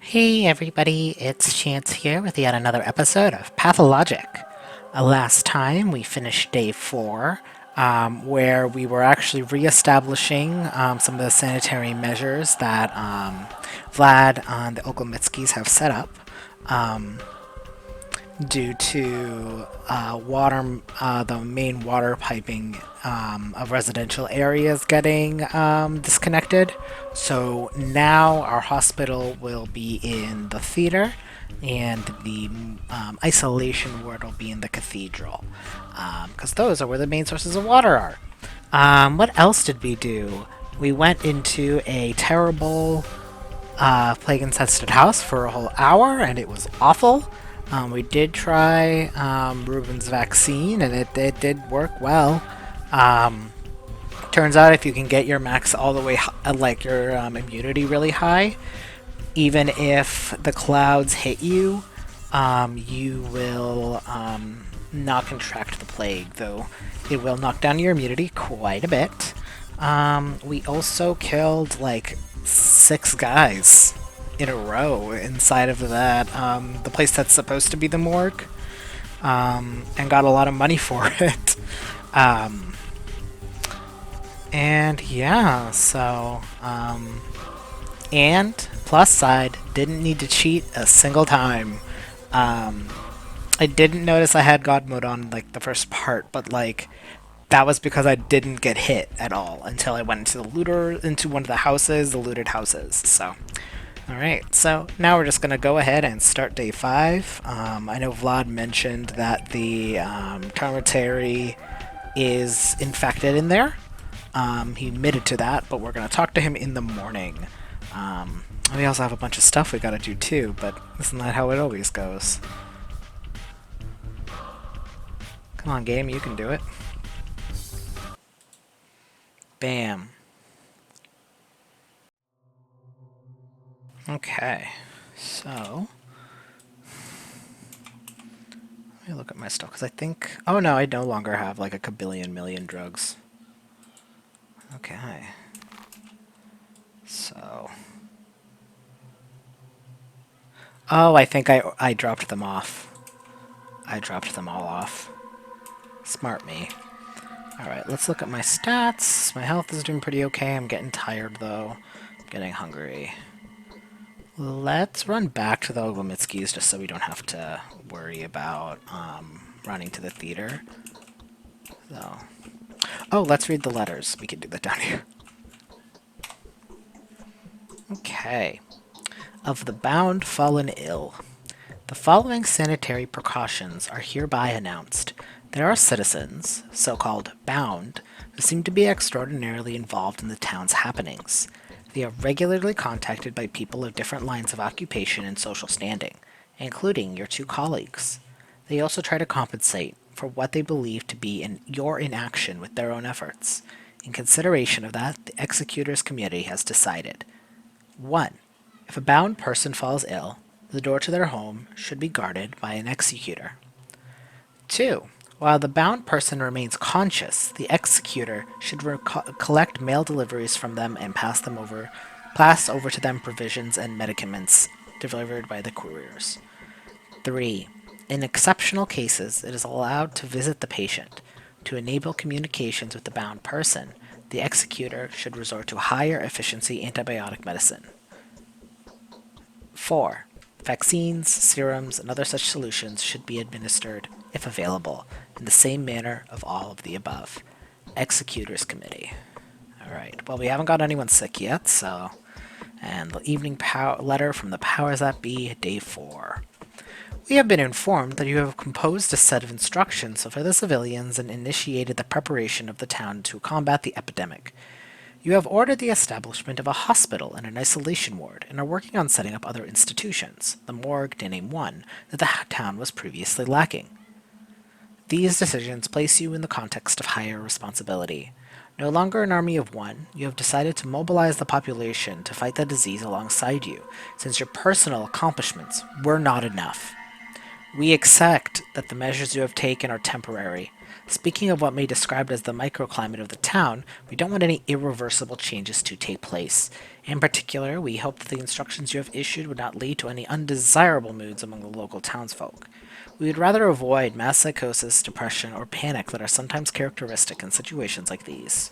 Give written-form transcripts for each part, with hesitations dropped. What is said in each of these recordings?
Hey everybody, it's Chance here with yet another episode of Pathologic. Last time we finished day 4, where we were actually re-establishing some of the sanitary measures that Vlad and the Okolmitskis have set up. Um, Due to the main water piping of residential areas getting disconnected. So now our hospital will be in the theater, and the isolation ward will be in the cathedral, because those are where the main sources of water are. What else did we do? We went into a terrible plague-infested house for a whole hour, and it was awful. We did try Ruben's vaccine, and it did work well. Um, Turns out if you can get your max all the way, like your immunity really high, even if the clouds hit you, you will not contract the plague, though it will knock down your immunity quite a bit. We also killed like 6 guys in a row inside of the place that's supposed to be the morgue, and got a lot of money for it. Um, and yeah, and plus side, didn't need to cheat a single time. Um, I didn't notice I had God mode on like the first part, but like that was because I didn't get hit at all until I went into one of the looted houses. So, all right. So now we're just gonna go ahead and start day 5. I know Vlad mentioned that the Termitary is infected in there. He admitted to that, but we're gonna talk to him in the morning. We also have a bunch of stuff we gotta do too, but isn't that how it always goes? Come on, game, you can do it. Bam. Okay, so let me look at my stuff because I think. Oh no, I no longer have like a kabillion million drugs. Okay, so. Oh, I think I dropped them off. I dropped them all off. Smart me. Alright, let's look at my stats. My health is doing pretty okay. I'm getting tired though. I'm getting hungry. Let's run back to the Oglemitskis just so we don't have to worry about running to the theater. So. Oh, let's read the letters. We can do that down here. Okay. Of the bound, fallen, ill. The following sanitary precautions are hereby announced. There are citizens, so-called bound, who seem to be extraordinarily involved in the town's happenings. They are regularly contacted by people of different lines of occupation and social standing, including your 2 colleagues. They also try to compensate for what they believe to be your inaction with their own efforts. In consideration of that, the executors community has decided 1. If a bound person falls ill, the door to their home should be guarded by an executor. 2. While the bound person remains conscious, the executor should collect mail deliveries from them and pass over to them provisions and medicaments delivered by the couriers. 3. In exceptional cases, it is allowed to visit the patient. To enable communications with the bound person, the executor should resort to higher efficiency antibiotic medicine. 4. Vaccines, serums, and other such solutions should be administered, if available, in the same manner of all of the above. Executors Committee. Alright, well, we haven't got anyone sick yet, so. And the evening letter from the powers that be, day 4. We have been informed that you have composed a set of instructions for the civilians and initiated the preparation of the town to combat the epidemic. You have ordered the establishment of a hospital and an isolation ward, and are working on setting up other institutions, the morgue to name one, that the town was previously lacking. These decisions place you in the context of higher responsibility. No longer an army of one, you have decided to mobilize the population to fight the disease alongside you, since your personal accomplishments were not enough. We accept that the measures you have taken are temporary. Speaking of what may be described as the microclimate of the town, we don't want any irreversible changes to take place. In particular, we hope that the instructions you have issued would not lead to any undesirable moods among the local townsfolk. We would rather avoid mass psychosis, depression, or panic that are sometimes characteristic in situations like these.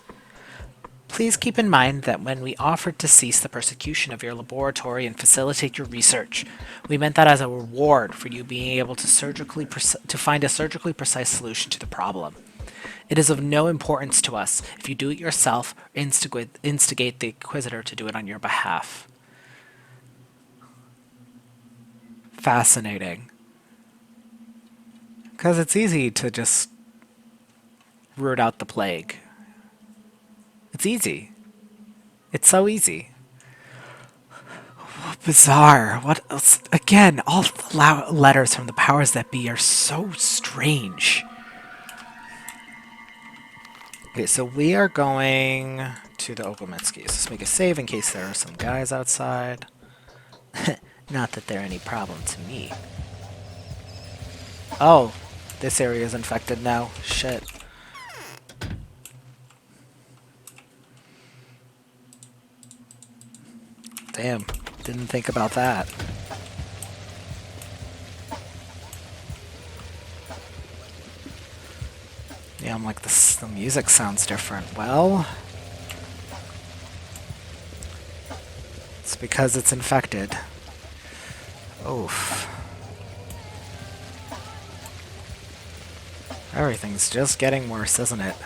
Please keep in mind that when we offered to cease the persecution of your laboratory and facilitate your research, we meant that as a reward for you being able to to find a surgically precise solution to the problem. It is of no importance to us if you do it yourself or instigate the Inquisitor to do it on your behalf. Fascinating. Because it's easy to just root out the plague. It's easy. It's so easy. Bizarre. What else? Again, all the letters from the powers that be are so strange. Okay, so we are going to the Okometskis. Let's make a save in case there are some guys outside. Not that they're any problem to me. Oh, this area is infected now. Shit. Damn, didn't think about that. Yeah, I'm like, the music sounds different. Well, it's because it's infected. Oof. Everything's just getting worse, isn't it?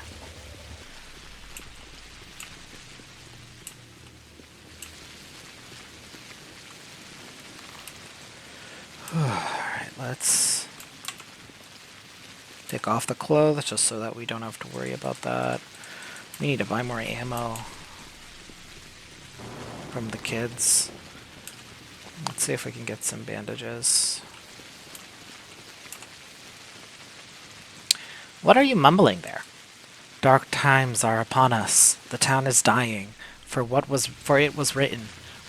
Alright, let's take off the clothes just so that we don't have to worry about that. We need to buy more ammo from the kids. Let's see if we can get some bandages. What are you mumbling there? Dark times are upon us. The town is dying. For it was written,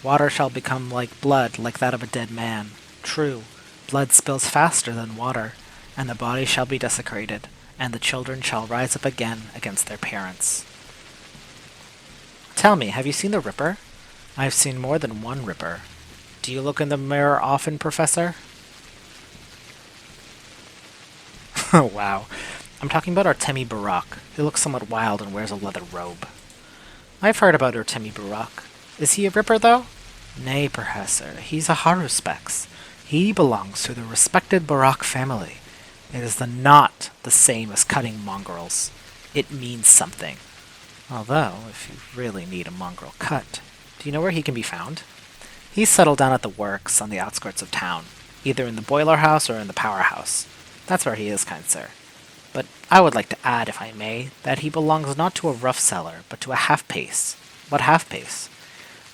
water shall become like blood, like that of a dead man. True, blood spills faster than water, and the body shall be desecrated, and the children shall rise up again against their parents. Tell me, have you seen the Ripper? I've seen more than one Ripper. Do you look in the mirror often, Professor? Oh, wow. I'm talking about Artemi Barak. He looks somewhat wild and wears a leather robe. I've heard about Artemi Barak. Is he a Ripper, though? Nay, Professor. He's a Haruspex. He belongs to the respected Barak family. It is not the same as cutting mongrels. It means something. Although, if you really need a mongrel cut, do you know where he can be found? He's settled down at the works on the outskirts of town, either in the boiler house or in the powerhouse. That's where he is, kind sir. But I would like to add, if I may, that he belongs not to a rough seller, but to a half-pace. What half-pace?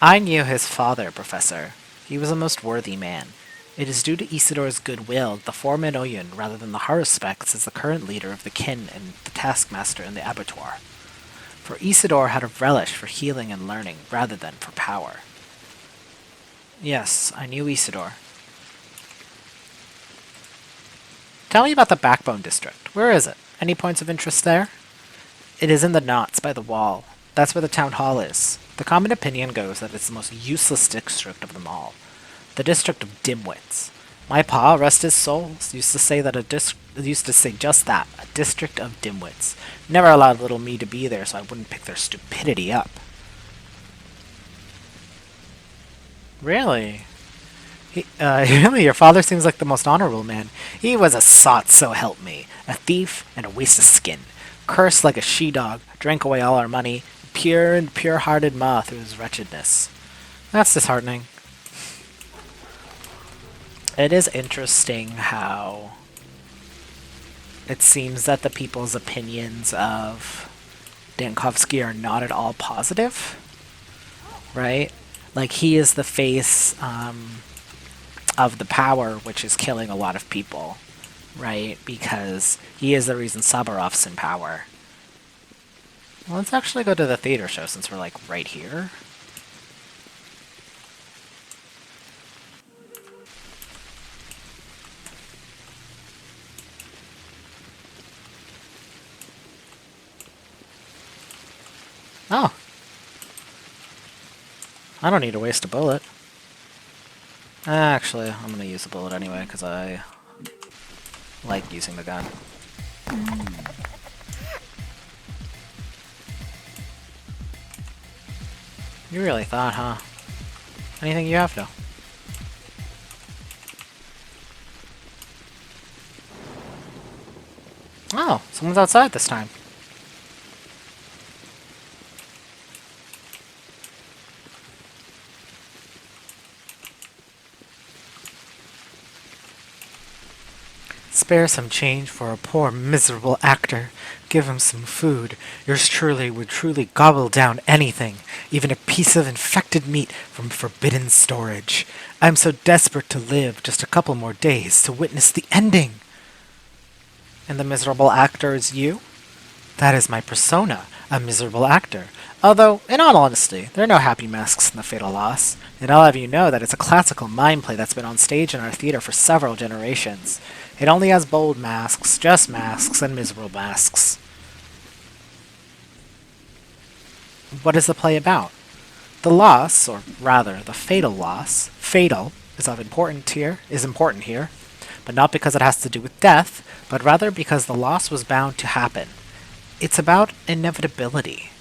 I knew his father, Professor. He was a most worthy man. It is due to Isidor's goodwill that the foreman Oyun, rather than the Haruspex, is the current leader of the kin and the taskmaster in the abattoir. For Isidore had a relish for healing and learning, rather than for power. Yes, I knew Isidore. Tell me about the Backbone District. Where is it? Any points of interest there? It is in the knots by the wall. That's where the town hall is. The common opinion goes that it's the most useless district of them all. The district of dimwits. My pa, rest his soul, used to say just that, a district of dimwits. Never allowed little me to be there so I wouldn't pick their stupidity up. Really? Really, your father seems like the most honorable man. He was a sot, so help me. A thief and a waste of skin. Cursed like a she-dog, drank away all our money, pure and pure-hearted ma through his wretchedness. That's disheartening. It is interesting how it seems that the people's opinions of Dankovsky are not at all positive, right? Like, he is the face of the power, which is killing a lot of people, right? Because he is the reason Sabarov's in power. Well, let's actually go to the theater show since we're, like, right here. Oh, I don't need to waste a bullet. Actually, I'm gonna use the bullet anyway, because I like using the gun. You really thought, huh? Anything you have to? Oh, someone's outside this time. Spare some change for a poor, miserable actor. Give him some food. Yours truly would truly gobble down anything, even a piece of infected meat from forbidden storage. I'm so desperate to live just a couple more days to witness the ending. And the miserable actor is you? That is my persona, a miserable actor. Although, in all honesty, there are no happy masks in the Fatal Loss, and I'll have you know that it's a classical mime play that's been on stage in our theater for several generations. It only has bold masks, just masks, and miserable masks. What is the play about? The loss, or rather, the fatal loss, fatal, is important here, but not because it has to do with death, but rather because the loss was bound to happen. It's about inevitability.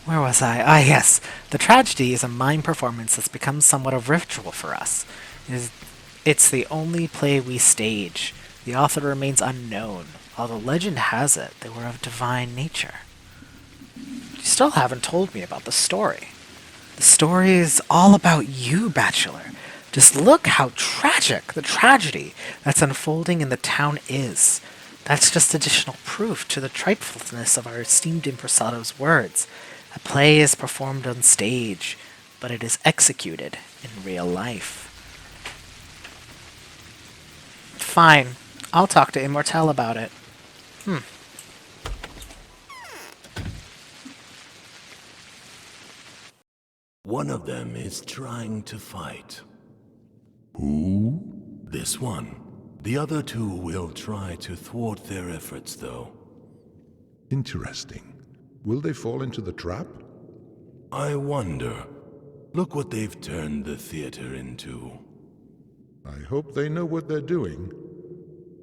Where was I? Ah, yes. The tragedy is a mime performance that's become somewhat of ritual for us. It's the only play we stage. The author remains unknown, although legend has it they were of divine nature. You still haven't told me about the story. The story is all about you, Bachelor. Just look how tragic the tragedy that's unfolding in the town is. That's just additional proof to the trifleness of our esteemed impresado's words. A play is performed on stage, but it is executed in real life. Fine. I'll talk to Immortel about it. One of them is trying to fight. Who? This one. The other two will try to thwart their efforts, though. Interesting. Will they fall into the trap? I wonder. Look what they've turned the theater into. I hope they know what they're doing.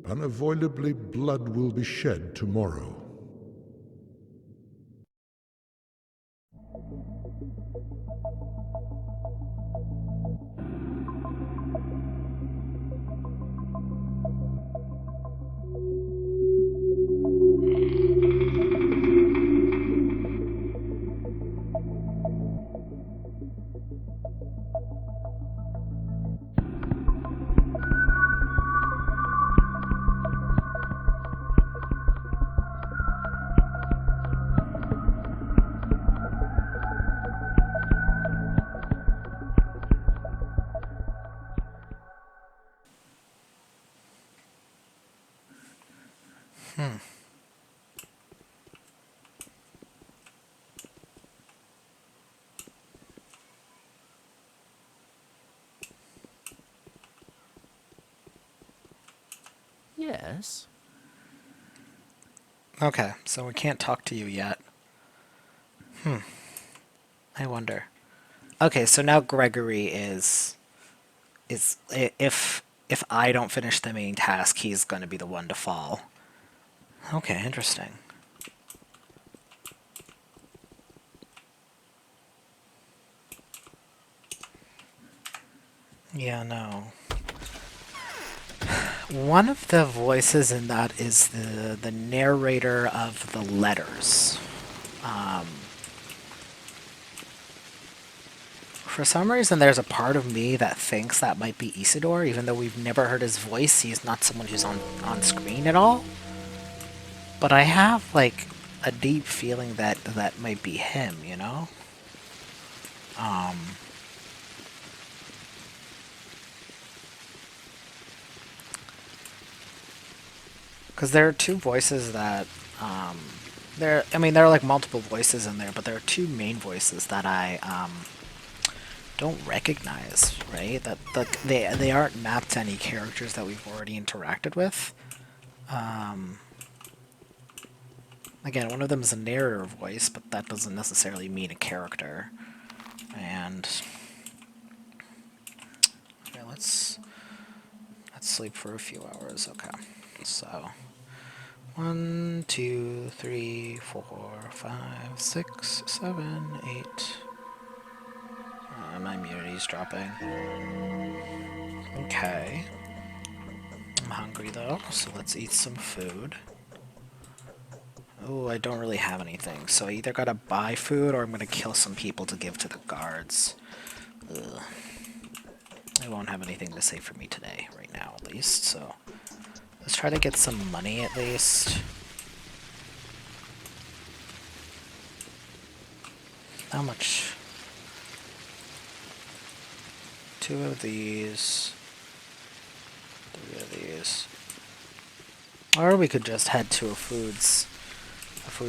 Unavoidably, blood will be shed tomorrow. Yes. Okay, so we can't talk to you yet. I wonder. Okay, so now Gregory is if I don't finish the main task, he's going to be the one to fall. Okay, interesting. Yeah, no. One of the voices in that is the narrator of the letters. For some reason, there's a part of me that thinks that might be Isidore, even though we've never heard his voice. He's not someone who's on screen at all. But I have, like, a deep feeling that that might be him, you know? Because there are two voices that, there are like multiple voices in there, but there are two main voices that I, don't recognize, right? That they aren't mapped to any characters that we've already interacted with. Again, one of them is a narrator voice, but that doesn't necessarily mean a character. And okay, let's sleep for a few hours. Okay, so 1, 2, 3, 4, 5, 6, 7, 8. My immunity's dropping. Okay. I'm hungry though, so let's eat some food. Oh, I don't really have anything, so I either gotta buy food or I'm gonna kill some people to give to the guards. Ugh. I won't have anything to say for me today, right now at least, so let's try to get some money at least. How much? 2 of these. 3 of these. Or we could just head to a food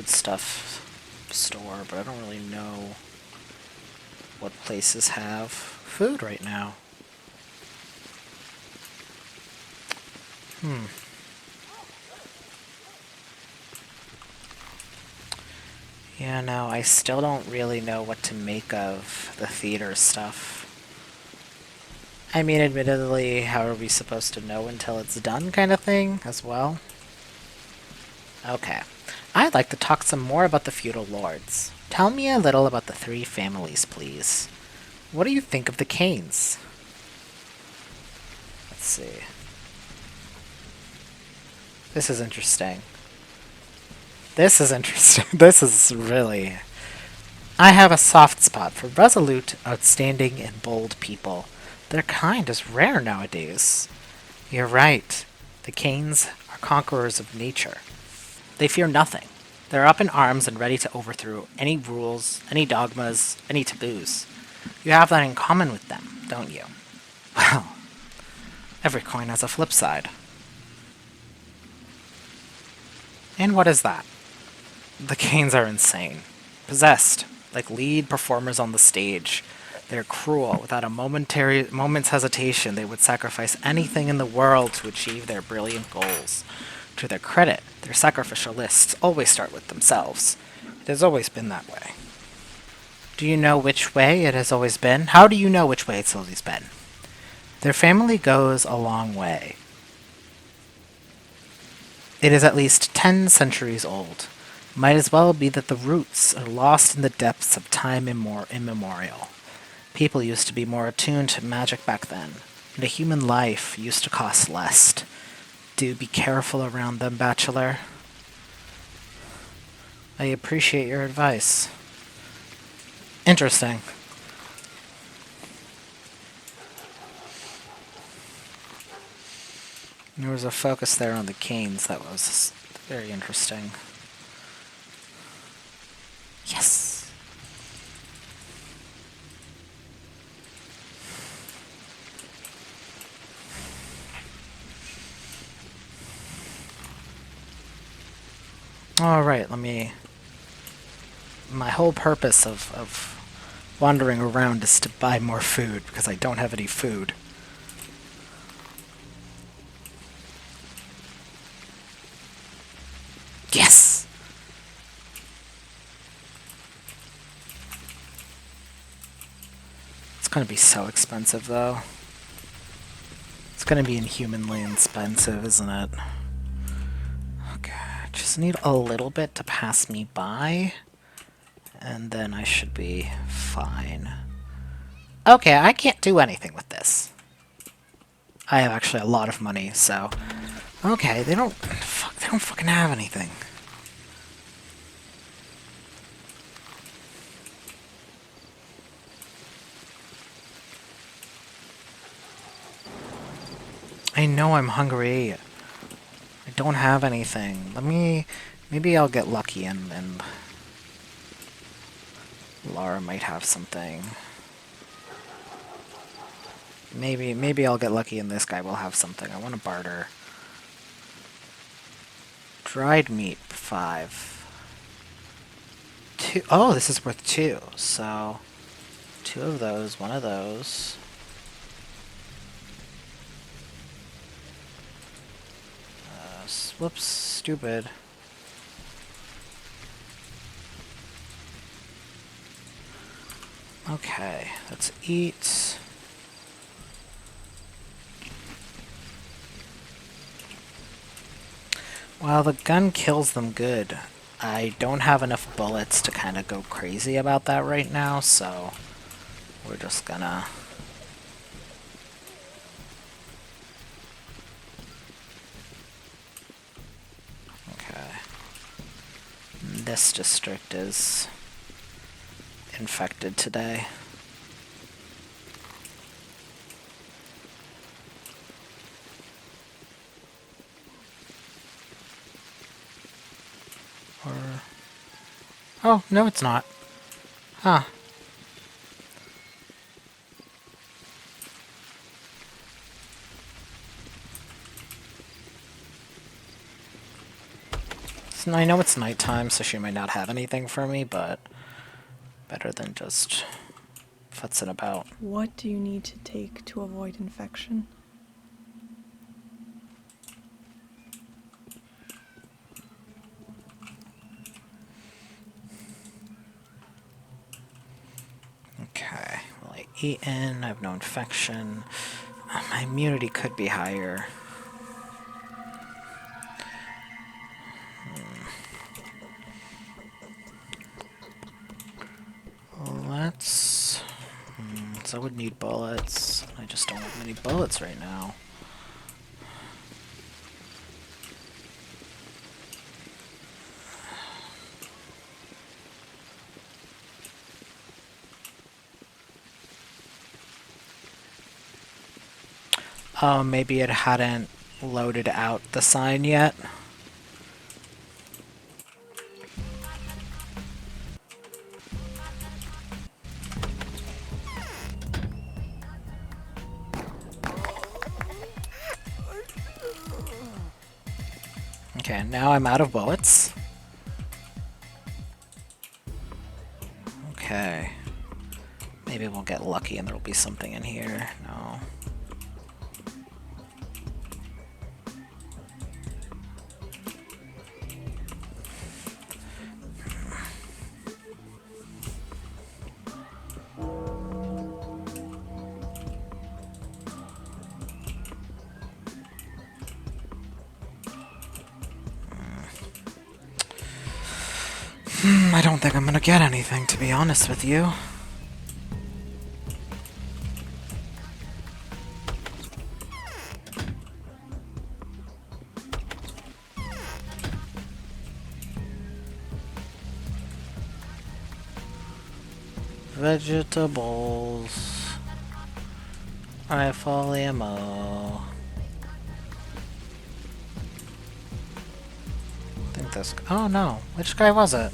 stuff store, but I don't really know what places have food right now. Yeah, no, I still don't really know what to make of the theater stuff. I mean, admittedly, how are we supposed to know until it's done kind of thing, as well? Okay. I'd like to talk some more about the feudal lords. Tell me a little about the 3 families, please. What do you think of the Canes? Let's see. This is interesting. This is interesting. This is really... I have a soft spot for resolute, outstanding, and bold people. Their kind is rare nowadays. You're right. The Canes are conquerors of nature. They fear nothing. They're up in arms and ready to overthrow any rules, any dogmas, any taboos. You have that in common with them, don't you? Well, every coin has a flip side. And what is that? The Canes are insane. Possessed, like lead performers on the stage. They're cruel. Without a moment's hesitation, they would sacrifice anything in the world to achieve their brilliant goals. To their credit, their sacrificial lists always start with themselves. It has always been that way. Do you know which way it has always been? How do you know which way it's always been? Their family goes a long way. It is at least 10 centuries old. Might as well be that the roots are lost in the depths of time immemorial. People used to be more attuned to magic back then, and a human life used to cost less. Do be careful around them, Bachelor. I appreciate your advice. Interesting. There was a focus there on the Canes that was very interesting. Yes! Alright, my whole purpose of wandering around is to buy more food, because I don't have any food. Yes! It's gonna be so expensive, though. It's gonna be inhumanly expensive, isn't it? Okay, just need a little bit to pass me by, and then I should be fine. Okay, I can't do anything with this. I have actually a lot of money, so... Okay, they don't fucking have anything. I know I'm hungry. I don't have anything. Maybe I'll get lucky and Laura might have something. Maybe I'll get lucky and this guy will have something. I want to barter. Dried meat, 5. 2. Oh, this is worth 2. So, 2 of those, 1 of those. Whoops, stupid. Okay, let's eat. While the gun kills them good, I don't have enough bullets to kind of go crazy about that right now, so we're just gonna... Okay. This district is infected today. Or... Oh, no it's not. Huh. So I know it's nighttime, so she might not have anything for me, but better than just futzing about. What do you need to take to avoid infection? Okay, well, I eaten, I have no infection. My immunity could be higher. Let's... So I would need bullets. I just don't have many bullets right now. Oh, maybe it hadn't loaded out the sign yet. Okay, now I'm out of bullets. Okay. Maybe we'll get lucky and there'll be something in here. No. I don't think I'm gonna get anything, to be honest with you. Vegetables. Rifle ammo. I think this... Oh no, which guy was it?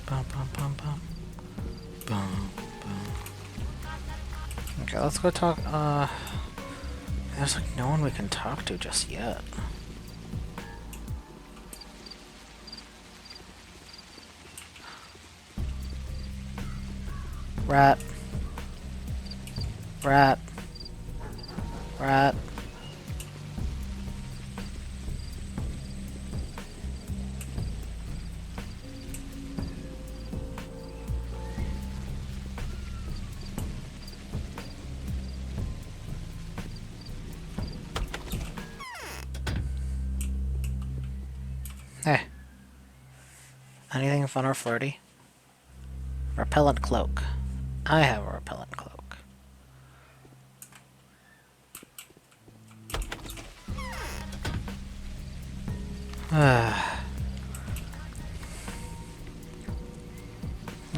Bum, bum, bum, bum. Bum, bum. Okay, let's go talk, there's like no one we can talk to just yet. Rat. Rat. Rat. Hey. Anything fun or flirty? Repellent cloak. I have a repellent cloak. I'm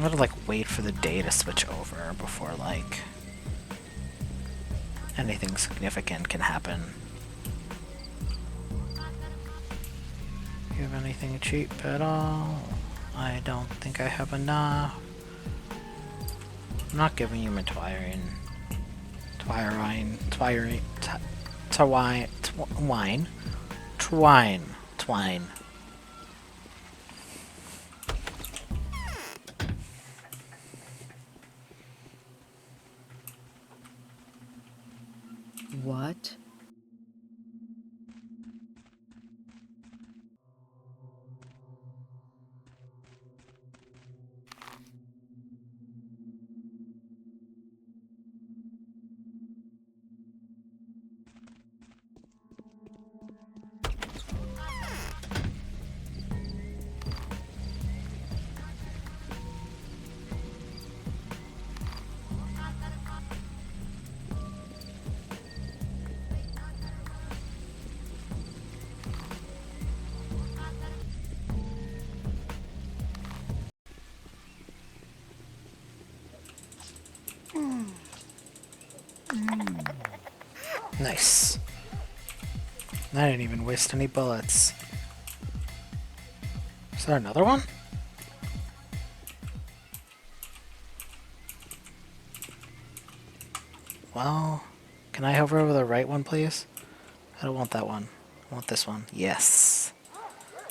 gonna like wait for the day to switch over before like anything significant can happen. You have anything cheap at all? I don't think I have enough. I'm not giving you my twine. Twine. What? Nice. I didn't even waste any bullets. Is there another one? Well, can I hover over the right one, please? I don't want that one. I want this one. Yes.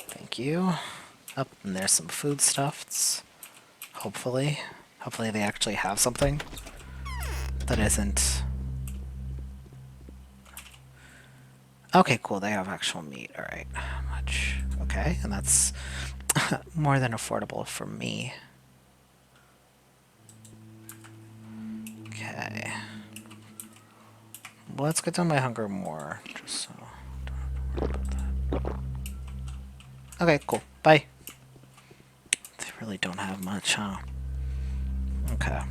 Thank you. Up, and there's some foodstuffs. Hopefully. Hopefully they actually have something that isn't... Okay, cool, they have actual meat. Alright, how much? Okay, and that's more than affordable for me. Okay. Well, let's get down my hunger more, just so... don't have to worry about that. Okay, cool. Bye. They really don't have much, huh? Okay.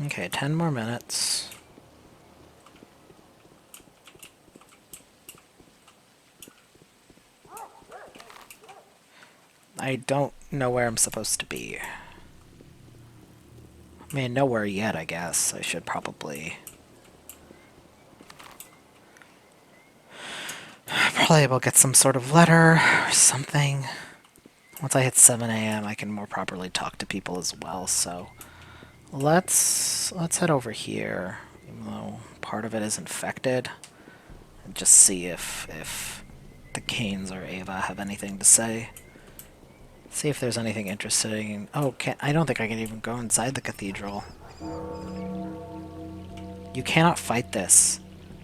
Okay, 10 more minutes. I don't know where I'm supposed to be. I mean, nowhere yet, I guess. I should probably able to get some sort of letter or something. Once I hit 7 a.m., I can more properly talk to people as well, so... Let's head over here, even though part of it is infected, and just see if the Canes or Ava have anything to say. See if there's anything interesting. Oh, I don't think I can even go inside the cathedral. You cannot fight this.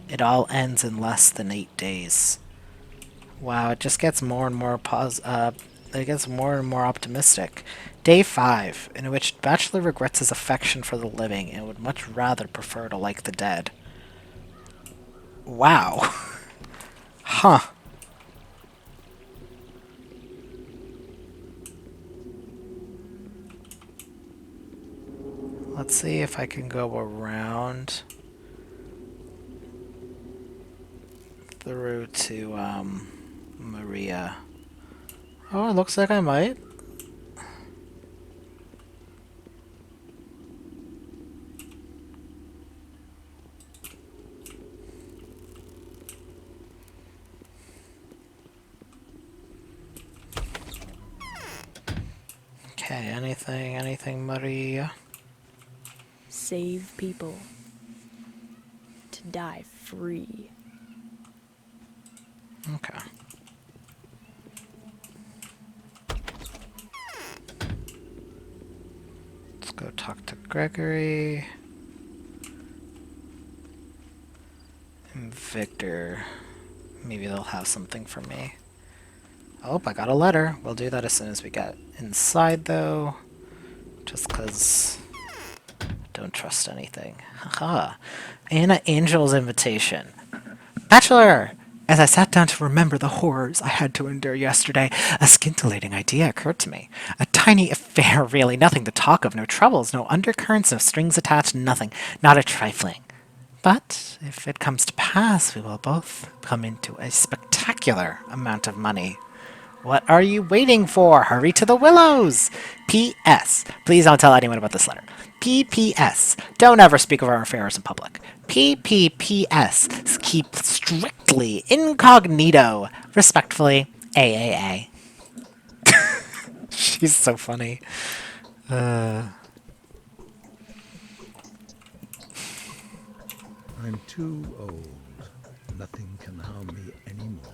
It all ends in less than 8 days. Wow, it just gets more and more it gets more and more optimistic. Day 5, in which Bachelor regrets his affection for the living and would much rather prefer to like the dead. Wow. Huh. Let's see if I can go around through to, Maria. Oh, it looks like I might. Okay, anything, Maria? Save people. To die free. Okay. Let's go talk to Gregory. And Victor. Maybe they'll have something for me. Oh, I got a letter. We'll do that as soon as we get inside, though. Just because I don't trust anything. Haha. Anna Angel's invitation. Bachelor! As I sat down to remember the horrors I had to endure yesterday, a scintillating idea occurred to me. A tiny affair, really. Nothing to talk of. No troubles, no undercurrents, no strings attached, nothing. Not a trifling. But if it comes to pass, we will both come into a spectacular amount of money. What are you waiting for? Hurry to the willows! P.S. Please don't tell anyone about this letter. P.P.S. Don't ever speak of our affairs in public. P.P.P.S. Keep strictly incognito. Respectfully, AAA. She's so funny. I'm too old. Nothing can harm me anymore.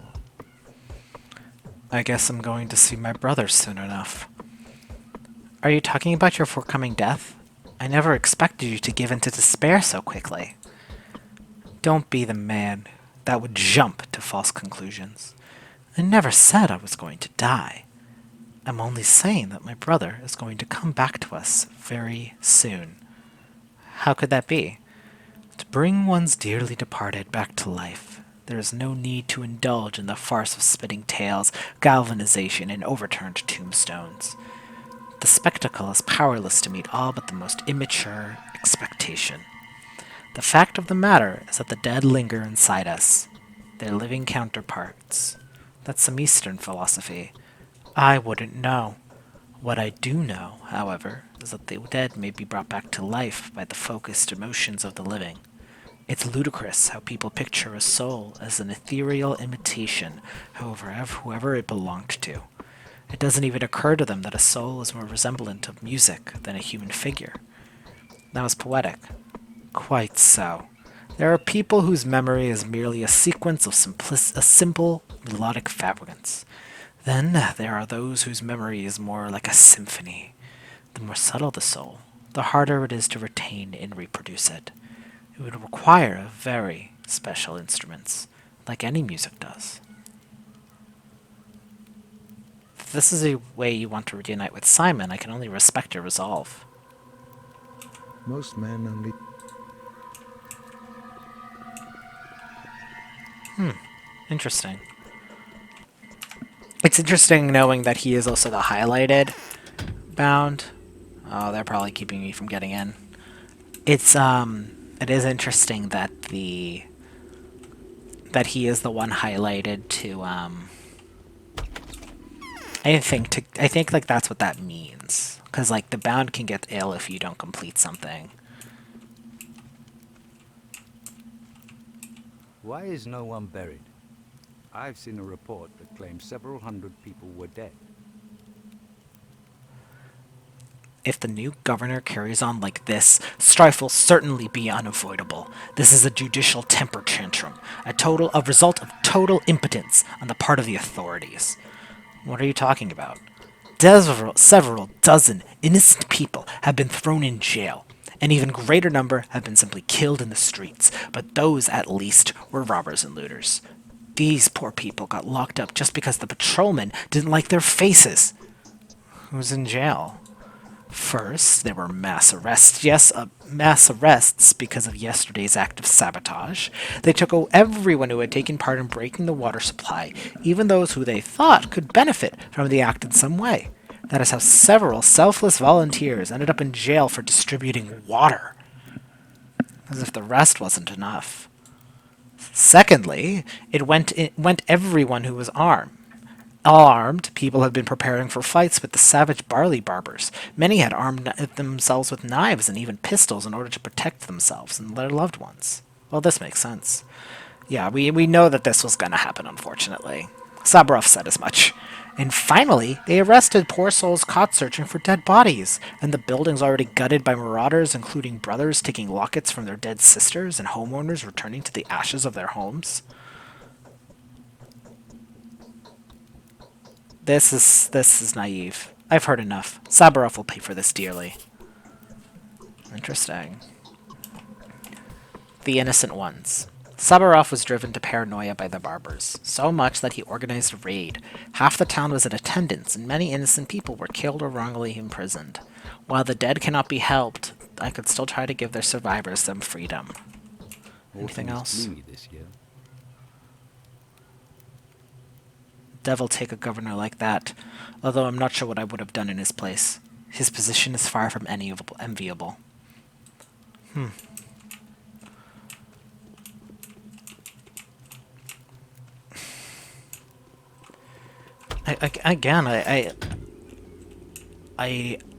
I guess I'm going to see my brother soon enough. Are you talking about your forthcoming death? I never expected you to give in to despair so quickly. Don't be the man that would jump to false conclusions. I never said I was going to die. I'm only saying that my brother is going to come back to us very soon. How could that be? To bring one's dearly departed back to life, there is no need to indulge in the farce of spinning tales, galvanization, and overturned tombstones. The spectacle is powerless to meet all but the most immature expectation. The fact of the matter is that the dead linger inside us, their living counterparts. That's some Eastern philosophy. I wouldn't know. What I do know, however, is that the dead may be brought back to life by the focused emotions of the living. It's ludicrous how people picture a soul as an ethereal imitation, whoever it belonged to. It doesn't even occur to them that a soul is more resemblant of music than a human figure. That was poetic. Quite so. There are people whose memory is merely a sequence of a simple melodic fragments. Then there are those whose memory is more like a symphony. The more subtle the soul, the harder it is to retain and reproduce it. It would require very special instruments, like any music does. If this is a way you want to reunite with Simon, I can only respect your resolve. Most men only... Interesting. It's interesting knowing that he is also the highlighted bound. Oh, they're probably keeping me from getting in. It is interesting that he is the one highlighted to, I think like that's what that means. Because like the bound can get ill if you don't complete something. Why is no one buried? I've seen a report that claims several hundred people were dead. If the new governor carries on like this, strife will certainly be unavoidable. This is a judicial temper tantrum, a result of total impotence on the part of the authorities. What are you talking about? Several dozen innocent people have been thrown in jail. An even greater number have been simply killed in the streets, but those, at least, were robbers and looters. These poor people got locked up just because the patrolmen didn't like their faces. Who's in jail? First, there were mass arrests. Yes, mass arrests because of yesterday's act of sabotage. They took everyone who had taken part in breaking the water supply, even those who they thought could benefit from the act in some way. That is how several selfless volunteers ended up in jail for distributing water. As if the rest wasn't enough. Secondly, it went everyone who was armed. Armed, people had been preparing for fights with the savage barley barbers. Many had armed themselves with knives and even pistols in order to protect themselves and their loved ones. Well, this makes sense. Yeah, we know that this was going to happen, unfortunately. Sabarov said as much. And finally, they arrested poor souls caught searching for dead bodies, and the buildings already gutted by marauders, including brothers taking lockets from their dead sisters and homeowners returning to the ashes of their homes. This is naive. I've heard enough. Sabarov will pay for this dearly. Interesting. The innocent ones. Sabarov was driven to paranoia by the barbers, so much that he organized a raid. Half the town was in attendance, and many innocent people were killed or wrongly imprisoned. While the dead cannot be helped, I could still try to give their survivors some freedom. Anything else? This year. Devil take a governor like that, although I'm not sure what I would have done in his place. His position is far from enviable.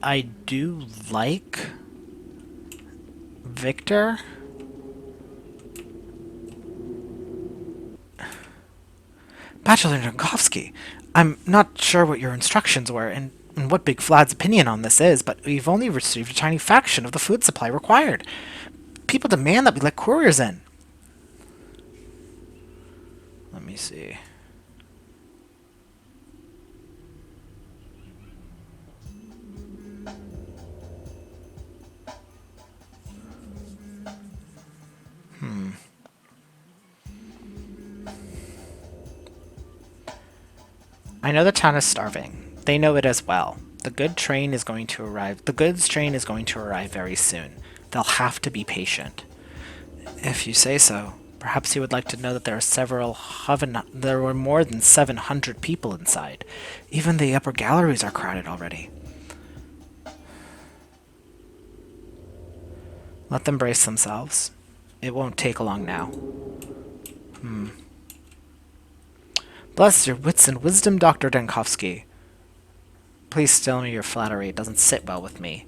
I do like Victor. Bachelor Jankovsky, I'm not sure what your instructions were and what Big Vlad's opinion on this is, but we've only received a tiny fraction of the food supply required. People demand that we let couriers in. Let me see. I know the town is starving. They know it as well. The goods train is going to arrive very soon. They'll have to be patient. If you say so. Perhaps you would like to know that there were more than 700 people inside. Even the upper galleries are crowded already. Let them brace themselves. It won't take long now. Bless your wits and wisdom, Dr. Dankovsky. Please still me your flattery. It doesn't sit well with me.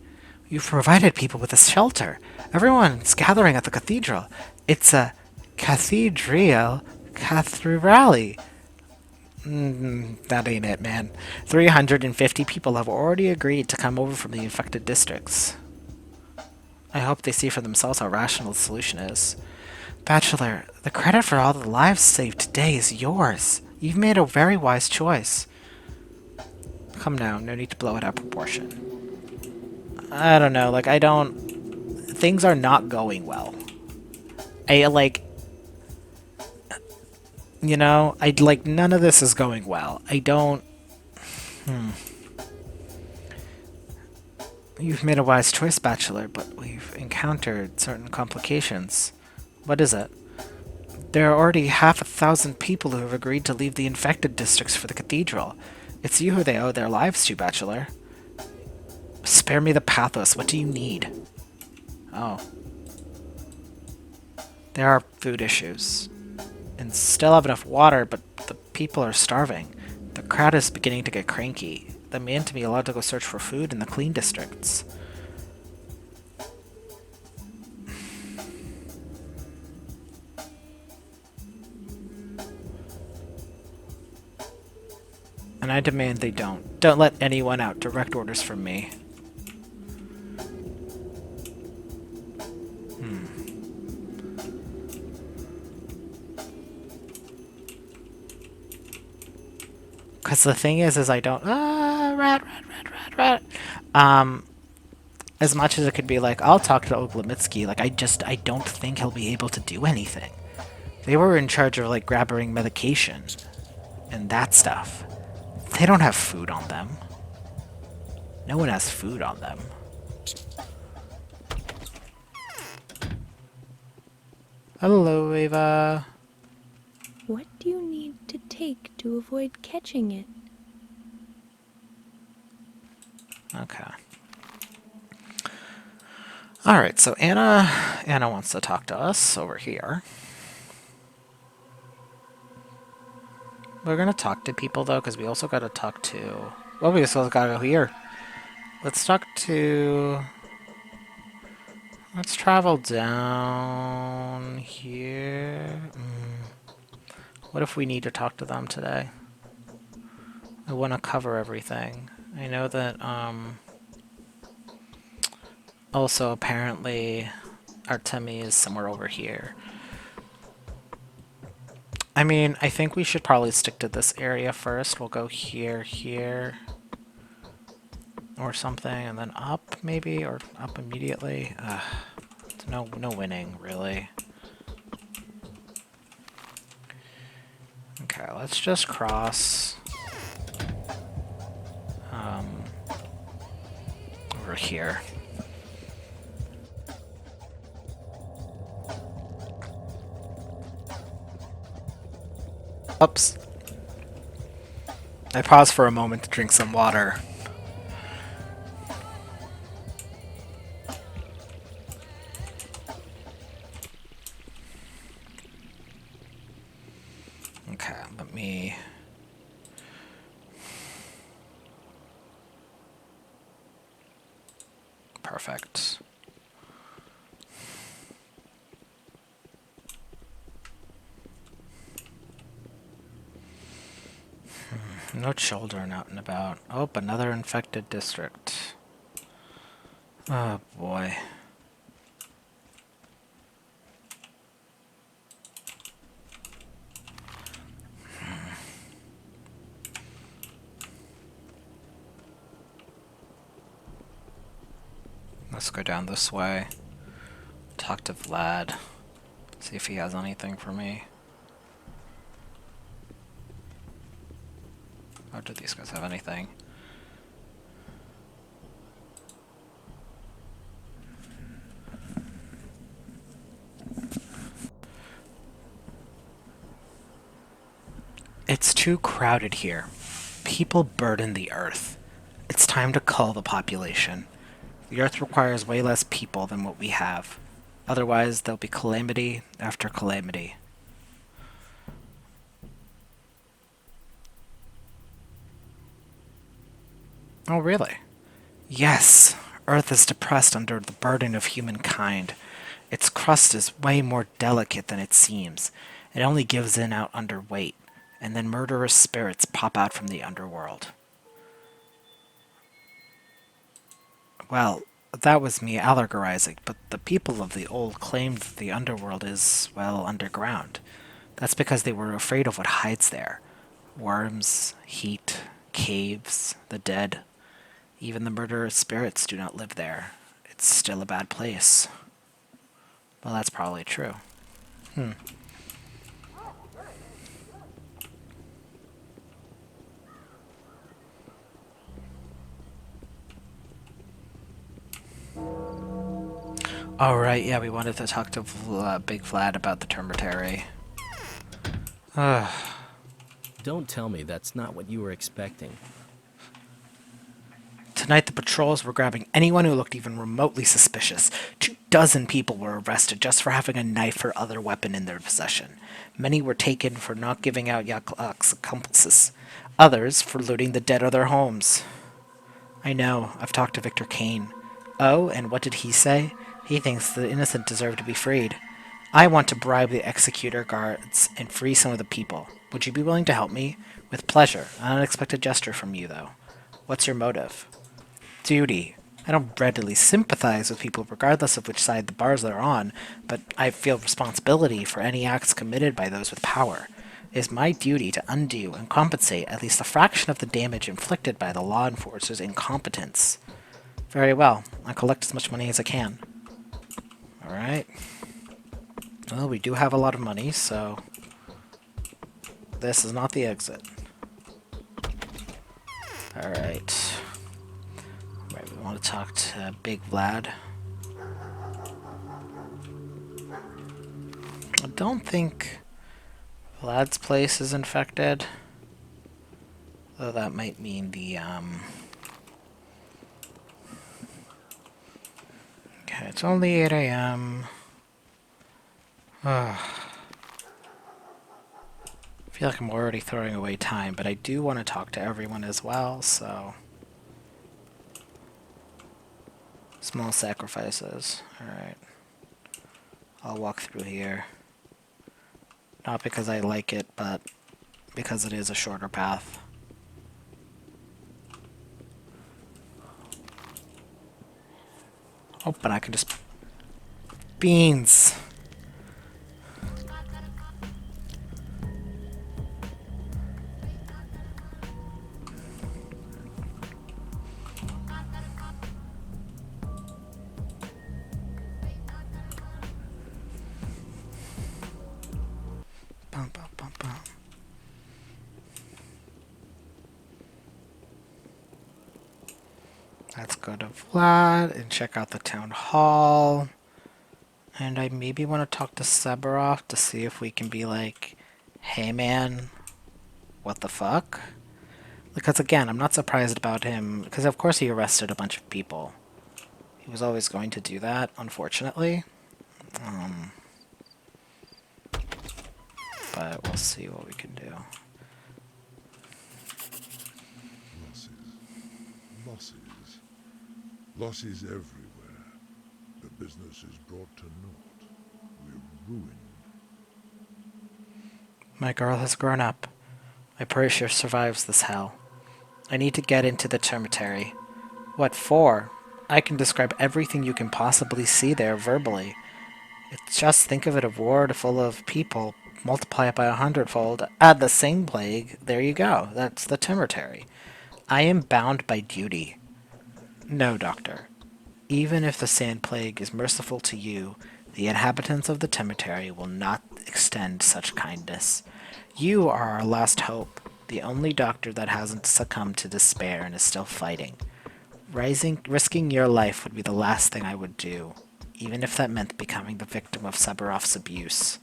You've provided people with a shelter. Everyone's gathering at the cathedral. It's a cathedrali. That ain't it, man. 350 people have already agreed to come over from the infected districts. I hope they see for themselves how rational the solution is. Bachelor, the credit for all the lives saved today is yours. You've made a very wise choice. Come now, no need to blow it out of proportion. I don't know, like, I don't... Things are not going well. You know, none of this is going well. I don't... You've made a wise choice, Bachelor, but we've encountered certain complications. What is it? There are already 500,000 people who have agreed to leave the infected districts for the cathedral. It's you who they owe their lives to, Bachelor. Spare me the pathos. What do you need? Oh. There are food issues. And still have enough water, but the people are starving. The crowd is beginning to get cranky. The man to be allowed to go search for food in the clean districts. And I demand they don't. Don't let anyone out. Direct orders from me. Because the thing is I don't... rat. As much as it could be like, I'll talk to Oglemitsky, like, I don't think he'll be able to do anything. They were in charge of, like, grabbing medication and that stuff. They don't have food on them. No one has food on them. Hello, Ava. What do you need to take to avoid catching it? Okay. Alright, so Anna wants to talk to us over here. We're gonna talk to people, though, because we also gotta talk to... Well, we also gotta go here. Let's talk to... Let's travel down here. What if we need to talk to them today? I want to cover everything. I know that, also, apparently, Artemi is somewhere over here. I mean, I think we should probably stick to this area first. We'll go here, or something, and then up, maybe, or up immediately. No winning, really. Okay, let's just cross over here. Oops. I paused for a moment to drink some water. Okay, let me... Perfect. No children out and about. Oh, another infected district. Oh boy. Let's go down this way. Talk to Vlad. See if he has anything for me. Oh, do these guys have anything? It's too crowded here. People burden the earth. It's time to cull the population. The earth requires way less people than what we have. Otherwise, there'll be calamity after calamity. Oh, really? Yes, Earth is depressed under the burden of humankind. Its crust is way more delicate than it seems. It only gives in out under weight, and then murderous spirits pop out from the underworld. Well, that was me allegorizing, but the people of the old claimed that the underworld is, well, underground. That's because they were afraid of what hides there. Worms, heat, caves, the dead. Even the murderous spirits do not live there. It's still a bad place. Well, that's probably true. Hmm. All right, yeah, we wanted to talk to Big Vlad about the Termitary. Don't tell me that's not what you were expecting. Tonight, the patrols were grabbing anyone who looked even remotely suspicious. 24 people were arrested just for having a knife or other weapon in their possession. Many were taken for not giving out Yaklak's accomplices. Others for looting the dead or their homes. I know, I've talked to Victor Kane. Oh, and what did he say? He thinks the innocent deserve to be freed. I want to bribe the executor guards and free some of the people. Would you be willing to help me? With pleasure. An unexpected gesture from you, though. What's your motive? Duty. I don't readily sympathize with people regardless of which side the bars they're on, but I feel responsibility for any acts committed by those with power. It is my duty to undo and compensate at least a fraction of the damage inflicted by the law enforcer's incompetence. Very well. I'll collect as much money as I can. Alright. Well, we do have a lot of money, so this is not the exit. Alright. Right, we want to talk to Big Vlad. I don't think Vlad's place is infected. Though that might mean the, Okay, it's only 8 a.m. I feel like I'm already throwing away time, but I do want to talk to everyone as well, so... Small sacrifices. Alright. I'll walk through here. Not because I like it, but because it is a shorter path. Oh, but I can just... Beans! Bum, bum, bum, bum. Let's go to Vlad and check out the town hall. And I maybe want to talk to Seborov to see if we can be like, hey man, what the fuck? Because again, I'm not surprised about him, because of course he arrested a bunch of people. He was always going to do that, unfortunately. But we'll see what we can do. Losses. Losses everywhere. The business is brought to naught. We're ruined. My girl has grown up. I pray she survives this hell. I need to get into the Termitary. What for? I can describe everything you can possibly see there verbally. It's just think of it, a ward full of people, multiply it by 100-fold, add the same plague, there you go. That's the Termitary. I am bound by duty. No, Doctor. Even if the Sand Plague is merciful to you, the inhabitants of the Termitary will not extend such kindness. You are our last hope, the only doctor that hasn't succumbed to despair and is still fighting. Risking your life would be the last thing I would do, even if that meant becoming the victim of Seberov's abuse.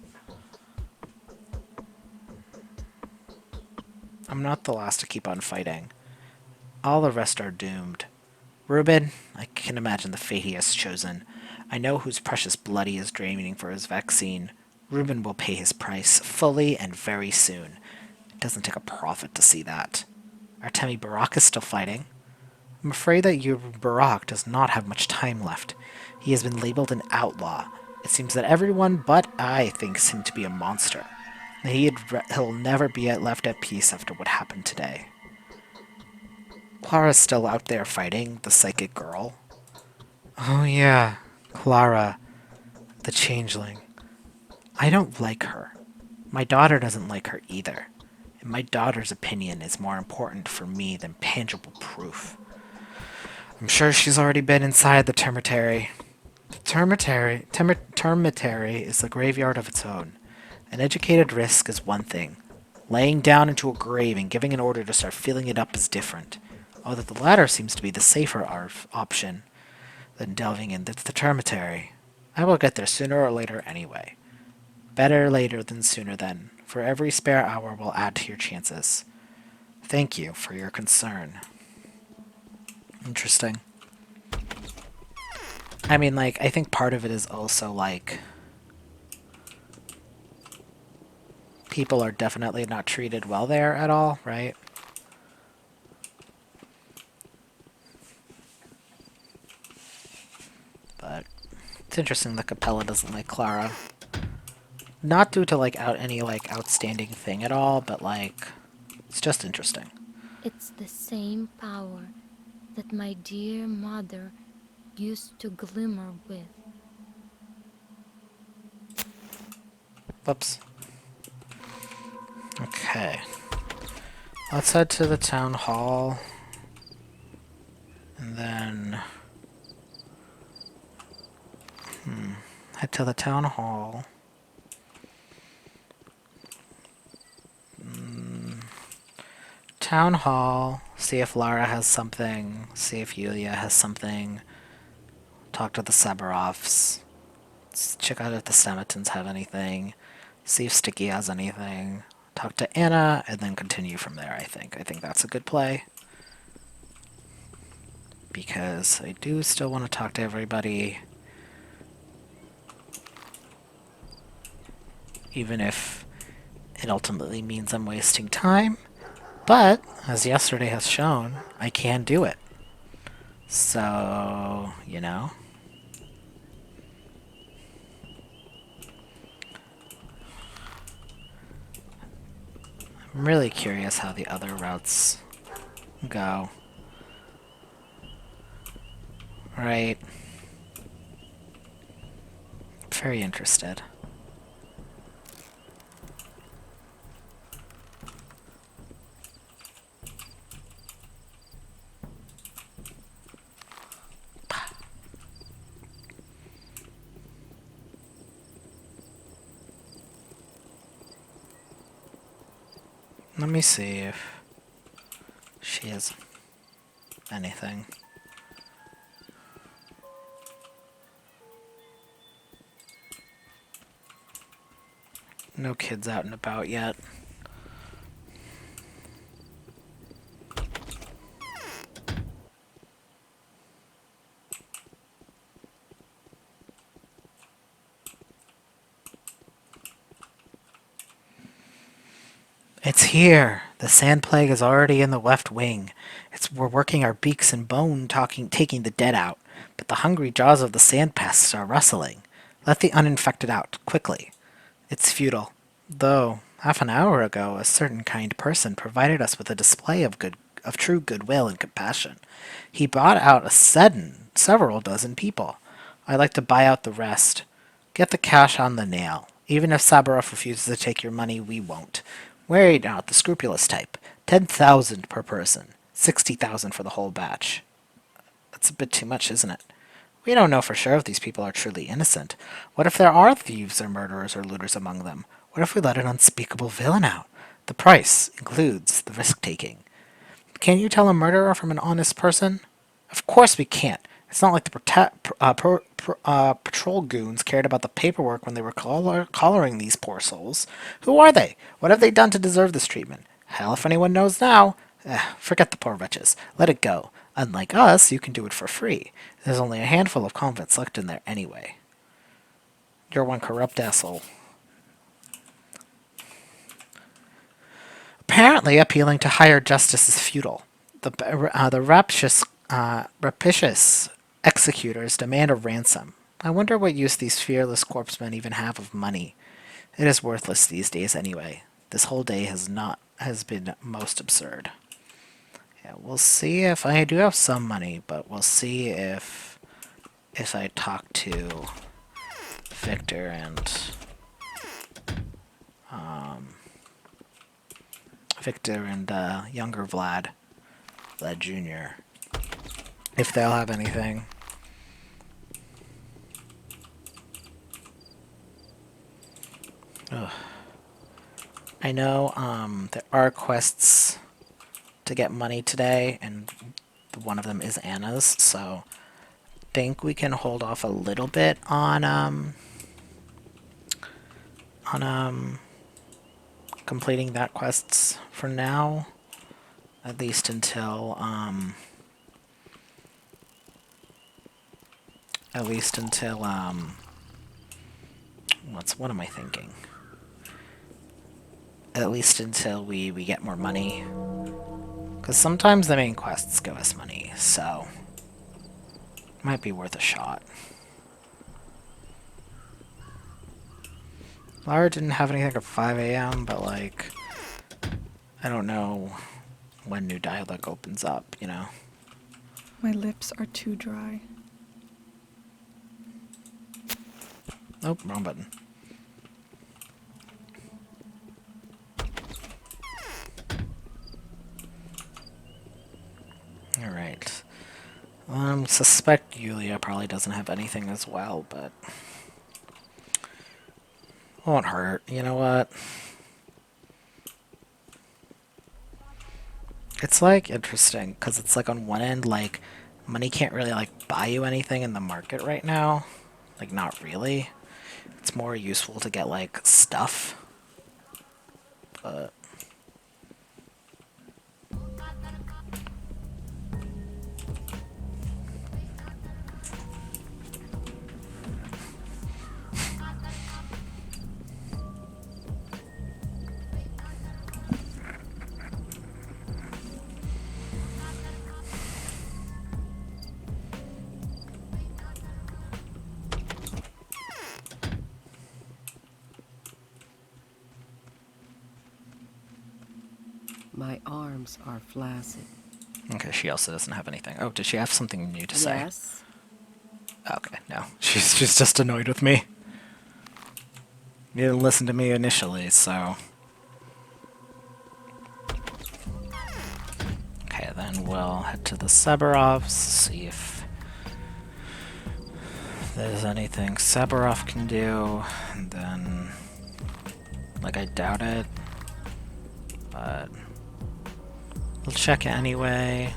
I'm not the last to keep on fighting. All the rest are doomed. Reuben, I can imagine the fate he has chosen. I know whose precious blood he is draining for his vaccine. Reuben will pay his price, fully and very soon. It doesn't take a prophet to see that. Artemi Barak is still fighting. I'm afraid that your Barak does not have much time left. He has been labeled an outlaw. It seems that everyone but I thinks him to be a monster. He'll never be left at peace after what happened today. Clara's still out there fighting, the psychic girl. Oh yeah, Clara, the changeling. I don't like her. My daughter doesn't like her either. And my daughter's opinion is more important for me than tangible proof. I'm sure she's already been inside the termitary. The termitary is a graveyard of its own. An educated risk is one thing. Laying down into a grave and giving an order to start filling it up is different. Although the latter seems to be the safer option than delving into the termitary. I will get there sooner or later anyway. Better later than sooner then. For every spare hour will add to your chances. Thank you for your concern. Interesting. I mean, like, I think part of it is also, like, people are definitely not treated well there at all, right? But it's interesting that Capella doesn't like Clara. Not due to, like, any outstanding thing at all, but, like, it's just interesting. It's the same power that my dear mother used to glimmer with. Whoops. Okay. Let's head to the town hall. And then... head to the town hall. Town hall. See if Lara has something. See if Yulia has something. Talk to the Sabarovs. Check out if the Samatins have anything. See if Sticky has anything. Talk to Anna, and then continue from there, I think. I think that's a good play. Because I do still want to talk to everybody. Even if it ultimately means I'm wasting time. But, as yesterday has shown, I can do it. So, you know. I'm really curious how the other routes go. Right. Very interested. Let me see if she has anything. No kids out and about yet. It's here. The sand plague is already in the left wing. We're working our beaks and bone taking the dead out, but the hungry jaws of the sand pests are rustling. Let the uninfected out, quickly. It's futile. Though, half an hour ago, a certain kind person provided us with a display of true goodwill and compassion. He bought out several dozen people. I'd like to buy out the rest. Get the cash on the nail. Even if Sabarov refuses to take your money, we won't. We're not the scrupulous type. 10,000 per person. 60,000 for the whole batch. That's a bit too much, isn't it? We don't know for sure if these people are truly innocent. What if there are thieves or murderers or looters among them? What if we let an unspeakable villain out? The price includes the risk-taking. Can you tell a murderer from an honest person? Of course we can't. It's not like the patrol goons cared about the paperwork when they were collaring these poor souls. Who are they? What have they done to deserve this treatment? Hell, if anyone knows now. Forget the poor wretches. Let it go. Unlike us, you can do it for free. There's only a handful of convicts left in there anyway. You're one corrupt asshole. Apparently, appealing to higher justice is futile. The rapacious Rapacious executors demand a ransom. I wonder what use these fearless corpsemen even have of money. It is worthless these days anyway. This whole day has been most absurd. Yeah, we'll see if I do have some money, but we'll see if I talk to Victor and younger Vlad Jr. if they'll have anything. Ugh. I know there are quests to get money today, and one of them is Anna's, so I think we can hold off a little bit on completing that quests for now, at least until what am I thinking? At least until we get more money. Because sometimes the main quests give us money, so might be worth a shot. Lara didn't have anything at 5 a.m., but like, I don't know when new dialogue opens up, you know? My lips are too dry. Oh, wrong button. Alright. Suspect Yulia probably doesn't have anything as well, but won't hurt. You know what? It's like interesting because it's like on one end, like money can't really like buy you anything in the market right now. Like not really. It's more useful to get like stuff. But My arms are flaccid. okay, she also doesn't have anything. Oh, did she have something new to say? Yes. Okay, no. She's just annoyed with me. You didn't listen to me initially, so... Okay, then we'll head to the Severovs, see if there's anything Severov can do, and then... Like, I doubt it, but... We'll check anyway.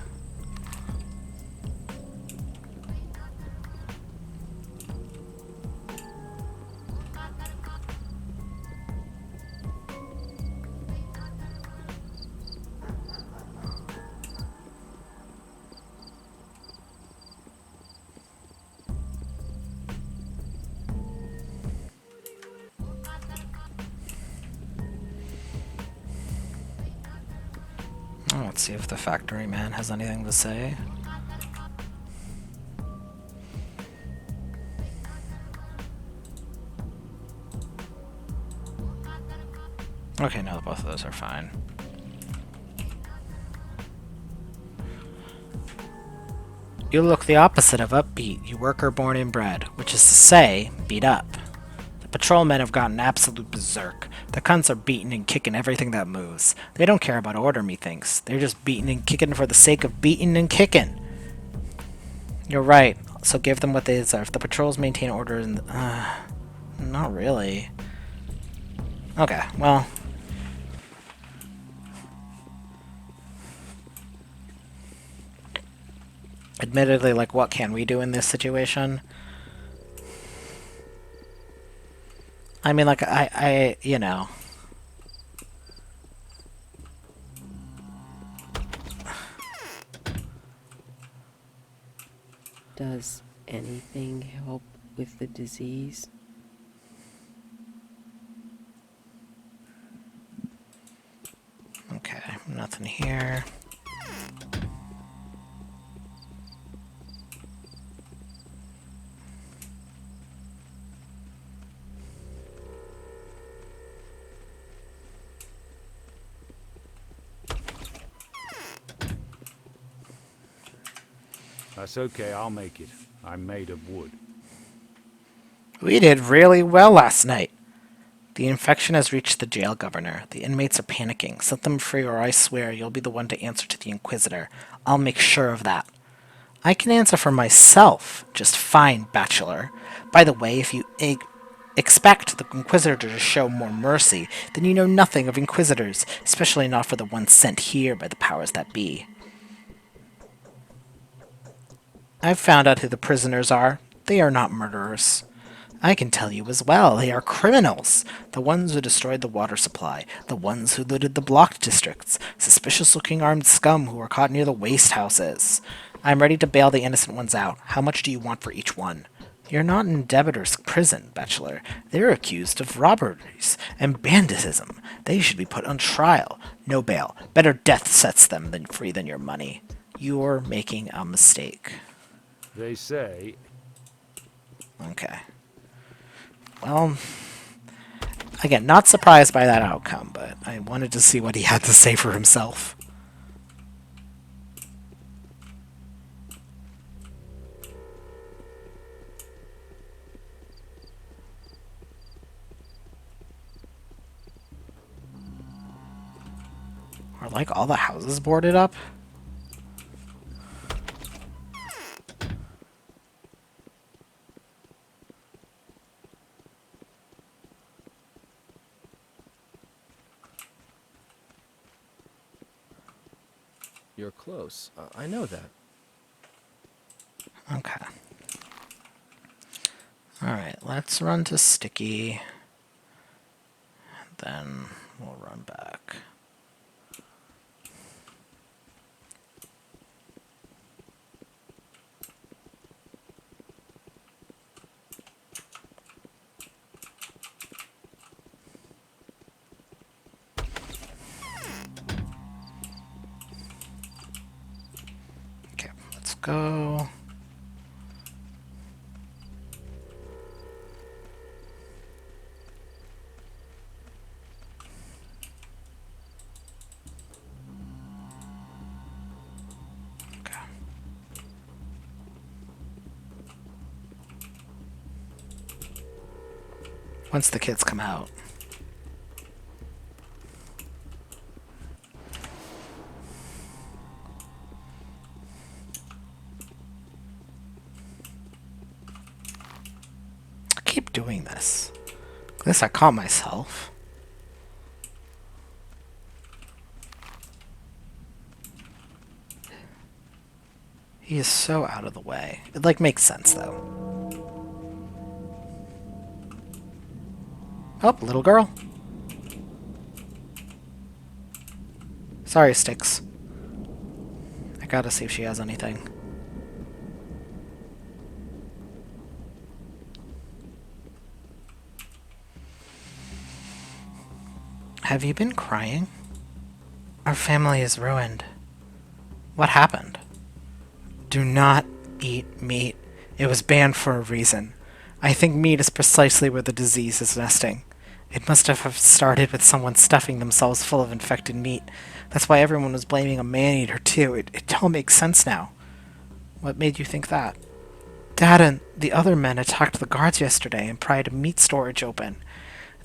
Oh, let's see if the factory man has anything to say. Okay, no, both of those are fine. You look the opposite of upbeat. You worker born and bred, which is to say, beat up. The patrolmen have gotten absolute berserk. The cunts are beating and kicking everything that moves. They don't care about order, methinks. They're just beating and kicking for the sake of beating and kicking. You're right, so give them what they deserve. The patrols maintain order and... not really. Okay, well... Admittedly, like, what can we do in this situation? I mean, like, you know... Does anything help with the disease? Okay, nothing here. That's okay, I'll make it. I'm made of wood. We did really well last night. The infection has reached the jail governor. The inmates are panicking. Set them free or I swear you'll be the one to answer to the Inquisitor. I'll make sure of that. I can answer for myself just fine, Bachelor. By the way, if you expect the Inquisitor to show more mercy, then you know nothing of Inquisitors, especially not for the ones sent here by the powers that be. I've found out who the prisoners are. They are not murderers. I can tell you as well, they are criminals. The ones who destroyed the water supply, the ones who looted the blocked districts, suspicious-looking armed scum who were caught near the waste houses. I'm ready to bail the innocent ones out. How much do you want for each one? You're not in debtor's prison, Bachelor. They're accused of robberies and banditism. They should be put on trial. No bail. Better death sets them than free than your money. You're making a mistake. They say... Okay. Well, again, not surprised by that outcome, but I wanted to see what he had to say for himself. Are like all the houses boarded up? You're close. I know that. Okay. Alright, let's run to Sticky. Then we'll run back. Okay, let's go. Okay. Once the kids come out. I keep doing this. At least I caught myself. He is so out of the way. It, like, makes sense, though. Oh, little girl. Sorry, Sticks. I gotta see if she has anything. Have you been crying? Our family is ruined. What happened? Do not eat meat. It was banned for a reason. I think meat is precisely where the disease is nesting. It must have started with someone stuffing themselves full of infected meat. That's why everyone was blaming a man-eater too. It all makes sense now. What made you think that? Dad and the other men attacked the guards yesterday and pried a meat storage open.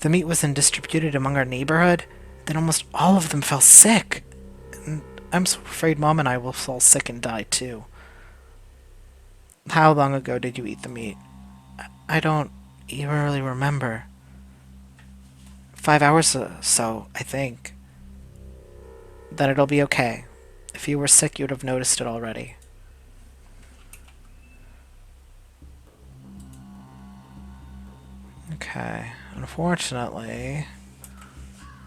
The meat was then distributed among our neighborhood. Then almost all of them fell sick. And I'm so afraid Mom and I will fall sick and die too. How long ago did you eat the meat? I don't even really remember. 5 hours or so, I think. Then it'll be okay. If you were sick, you'd have noticed it already. Okay. Unfortunately,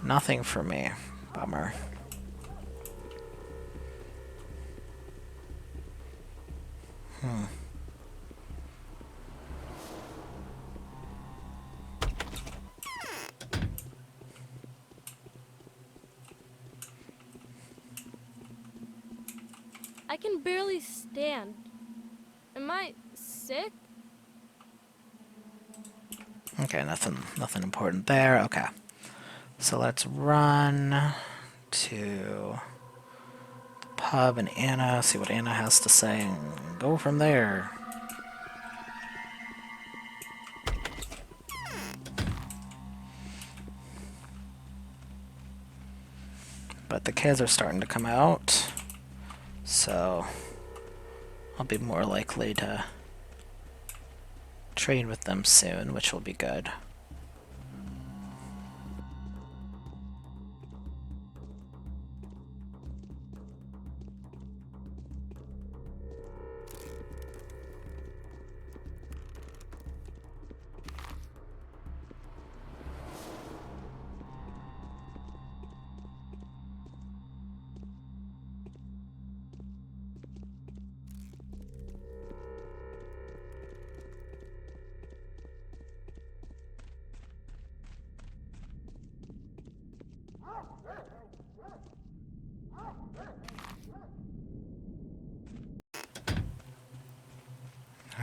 nothing for me. Bummer. I can barely stand. Am I sick? Okay, nothing important there. Okay. So let's run to the hub and Anna, see what Anna has to say, and go from there. But the kids are starting to come out, so I'll be more likely to trade with them soon, which will be good.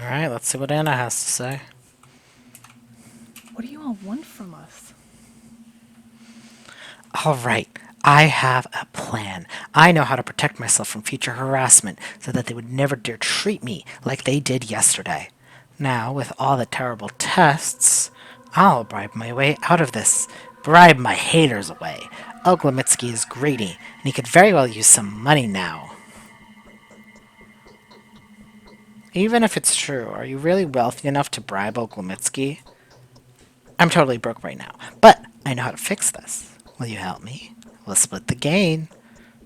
Alright, let's see what Anna has to say. What do you all want from us? Alright, I have a plan. I know how to protect myself from future harassment so that they would never dare treat me like they did yesterday. Now, with all the terrible tests, I'll bribe my way out of this. Bribe my haters away. Oglemitsky is greedy, and he could very well use some money now. Even if it's true, are you really wealthy enough to bribe Oglemitsky? I'm totally broke right now, but I know how to fix this. Will you help me? We'll split the gain.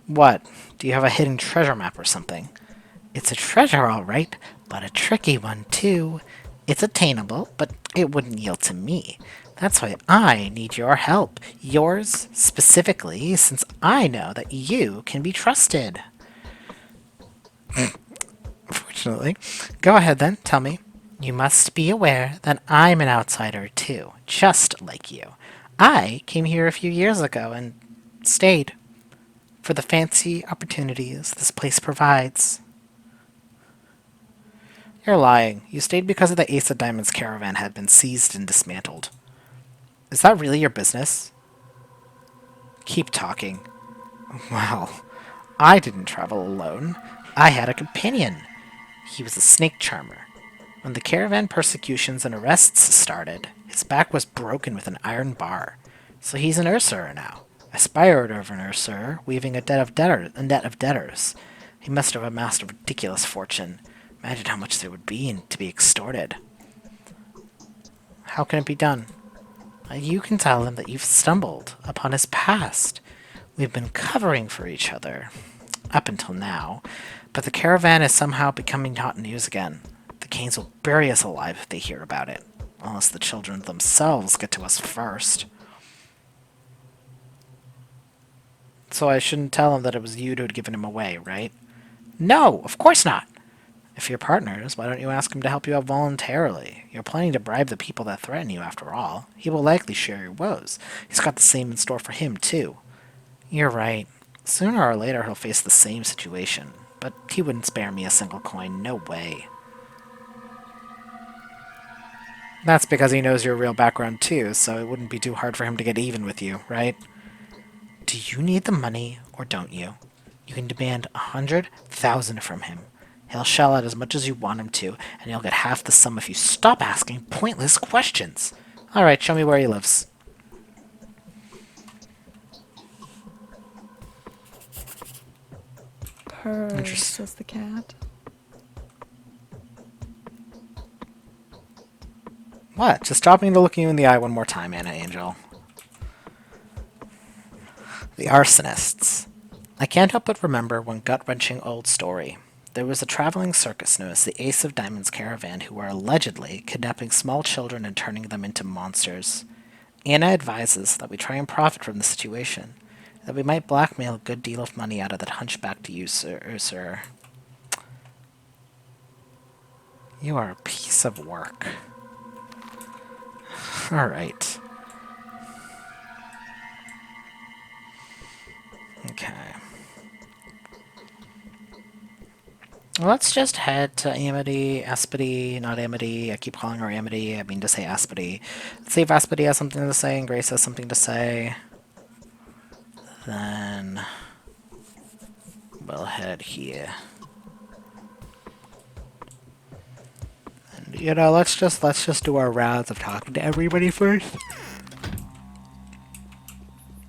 What? Do you have a hidden treasure map or something? It's a treasure, all right, but a tricky one, too. It's attainable, but it wouldn't yield to me. That's why I need your help. Yours, specifically, since I know that you can be trusted. Fortunately. Go ahead then, tell me. You must be aware that I'm an outsider too, just like you. I came here a few years ago and stayed for the fancy opportunities this place provides. You're lying. You stayed because of the Ace of Diamonds caravan had been seized and dismantled. Is that really your business? Keep talking. Well, I didn't travel alone. I had a companion. He was a snake charmer. When the caravan persecutions and arrests started, his back was broken with an iron bar. So he's an usurer now. A spy order of an usurer, weaving a net of debtors. He must have amassed a ridiculous fortune. Imagine how much there would be to be extorted. How can it be done? You can tell him that you've stumbled upon his past. We've been covering for each other, up until now, but the caravan is somehow becoming hot news again. The Canes will bury us alive if they hear about it, unless the children themselves get to us first. So I shouldn't tell him that it was you who had given him away, right? No, of course not! If you're partners, why don't you ask him to help you out voluntarily? You're planning to bribe the people that threaten you, after all. He will likely share your woes. He's got the same in store for him, too. You're right. Sooner or later he'll face the same situation. But he wouldn't spare me a single coin, no way. That's because he knows your real background, too, so it wouldn't be too hard for him to get even with you, right? Do you need the money, or don't you? You can demand 100,000 from him. He'll shell out as much as you want him to, and you'll get half the sum if you stop asking pointless questions. Alright, show me where he lives. Purr, says the cat. What? Just stop me to looking you in the eye one more time, Anna Angel. The arsonists. I can't help but remember one gut-wrenching old story. There was a traveling circus known as the Ace of Diamonds caravan who were allegedly kidnapping small children and turning them into monsters. Anna advises that we try and profit from the situation, that we might blackmail a good deal of money out of that hunchbacked usurer. You are a piece of work. Alright. Okay. Let's just head to Aspity, not Amity. I keep calling her Amity. I mean to say Aspity. Let's see if Aspity has something to say and Grace has something to say. Then we'll head here. And, you know, let's just do our rounds of talking to everybody first.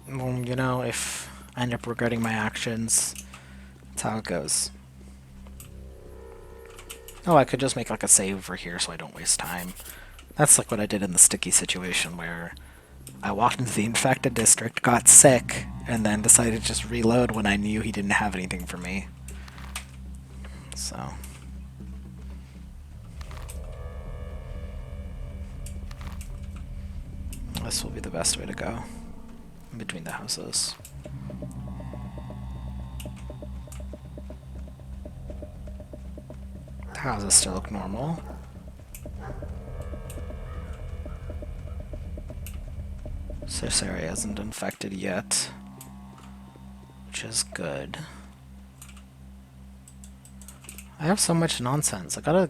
Well, you know, if I end up regretting my actions, that's how it goes. Oh, I could just make like a save over here so I don't waste time. That's like what I did in the sticky situation where I walked into the infected district, got sick, and then decided to just reload when I knew he didn't have anything for me. So. This will be the best way to go. In between the houses. The houses still look normal. So this area isn't infected yet, which is good. I have so much nonsense. I gotta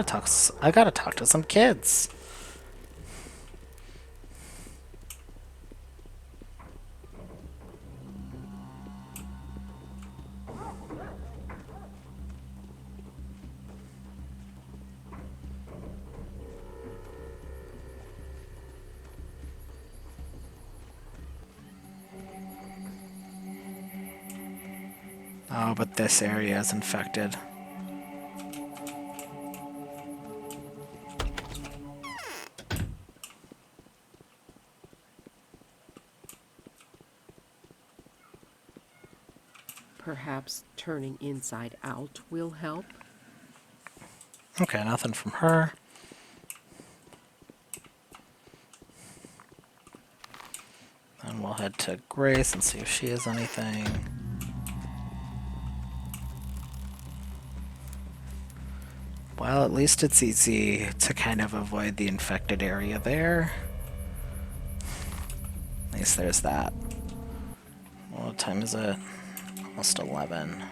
talk to some kids. Oh, but this area is infected. Perhaps turning inside out will help. Okay, nothing from her. And we'll head to Grace and see if she has anything. Well, at least it's easy to kind of avoid the infected area there. At least there's that. What time is it? Almost 11.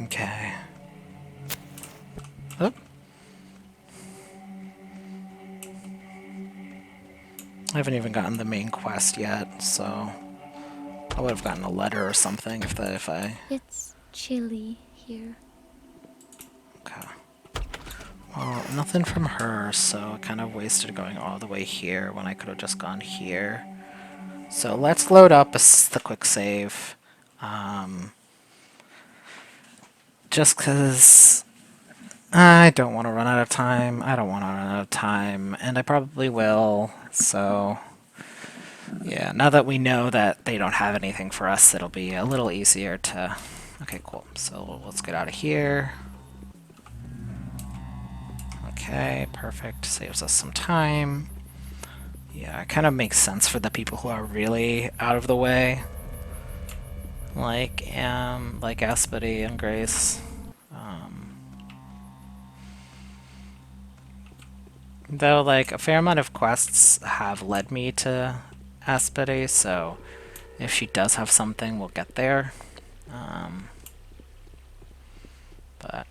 Okay. Oh. I haven't even gotten the main quest yet, so I would have gotten a letter or something if I... It's chilly here. Okay. Well, nothing from her, so I kind of wasted going all the way here when I could have just gone here. So let's load up the quick save. Just because I don't want to run out of time. I don't want to run out of time, and I probably will. So, yeah, now that we know that they don't have anything for us, it'll be a little easier to... Okay, cool. So let's get out of here. Okay, perfect. Saves us some time. Yeah, it kind of makes sense for the people who are really out of the way. Like Aspity and Grace. Though, like, a fair amount of quests have led me to Aspity, so if she does have something, we'll get there. But...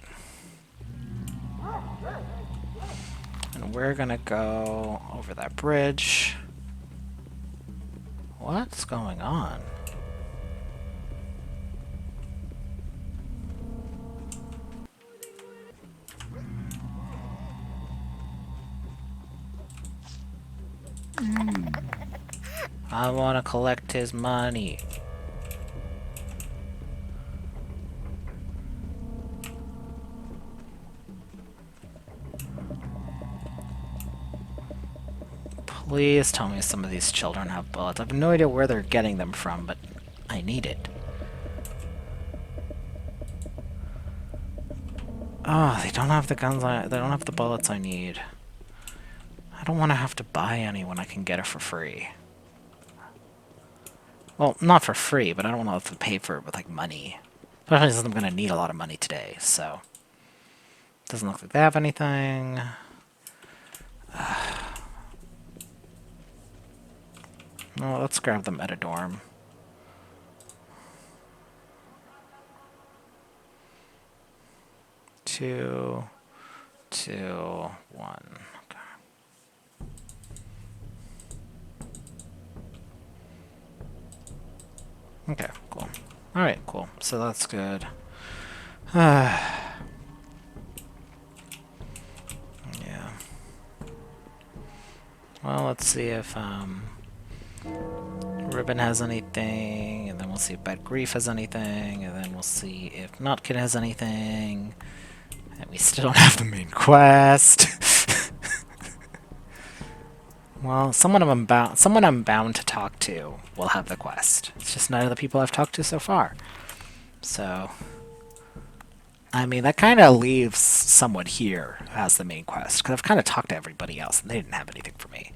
And we're gonna go over that bridge. What's going on? I want to collect his money. Please tell me some of these children have bullets. I have no idea where they're getting them from, but I need it. Oh, they don't have the guns. They don't have the bullets I need. I don't want to have to buy any when I can get it for free. Well, not for free, but I don't want to have to pay for it with, like, money. Especially since I'm going to need a lot of money today, so... Doesn't look like they have anything. Well, let's grab the metadorm. Two, 1. Okay. Okay, cool. Alright, cool. So that's good. Yeah. Well, let's see if Ribbon has anything, and then we'll see if Bad Grief has anything, and then we'll see if Notkin has anything. And we still don't have the main quest. Well, someone I'm bound to talk to will have the quest. It's just none of the people I've talked to so far. So, I mean, that kind of leaves someone here who has the main quest, because I've kind of talked to everybody else, and they didn't have anything for me.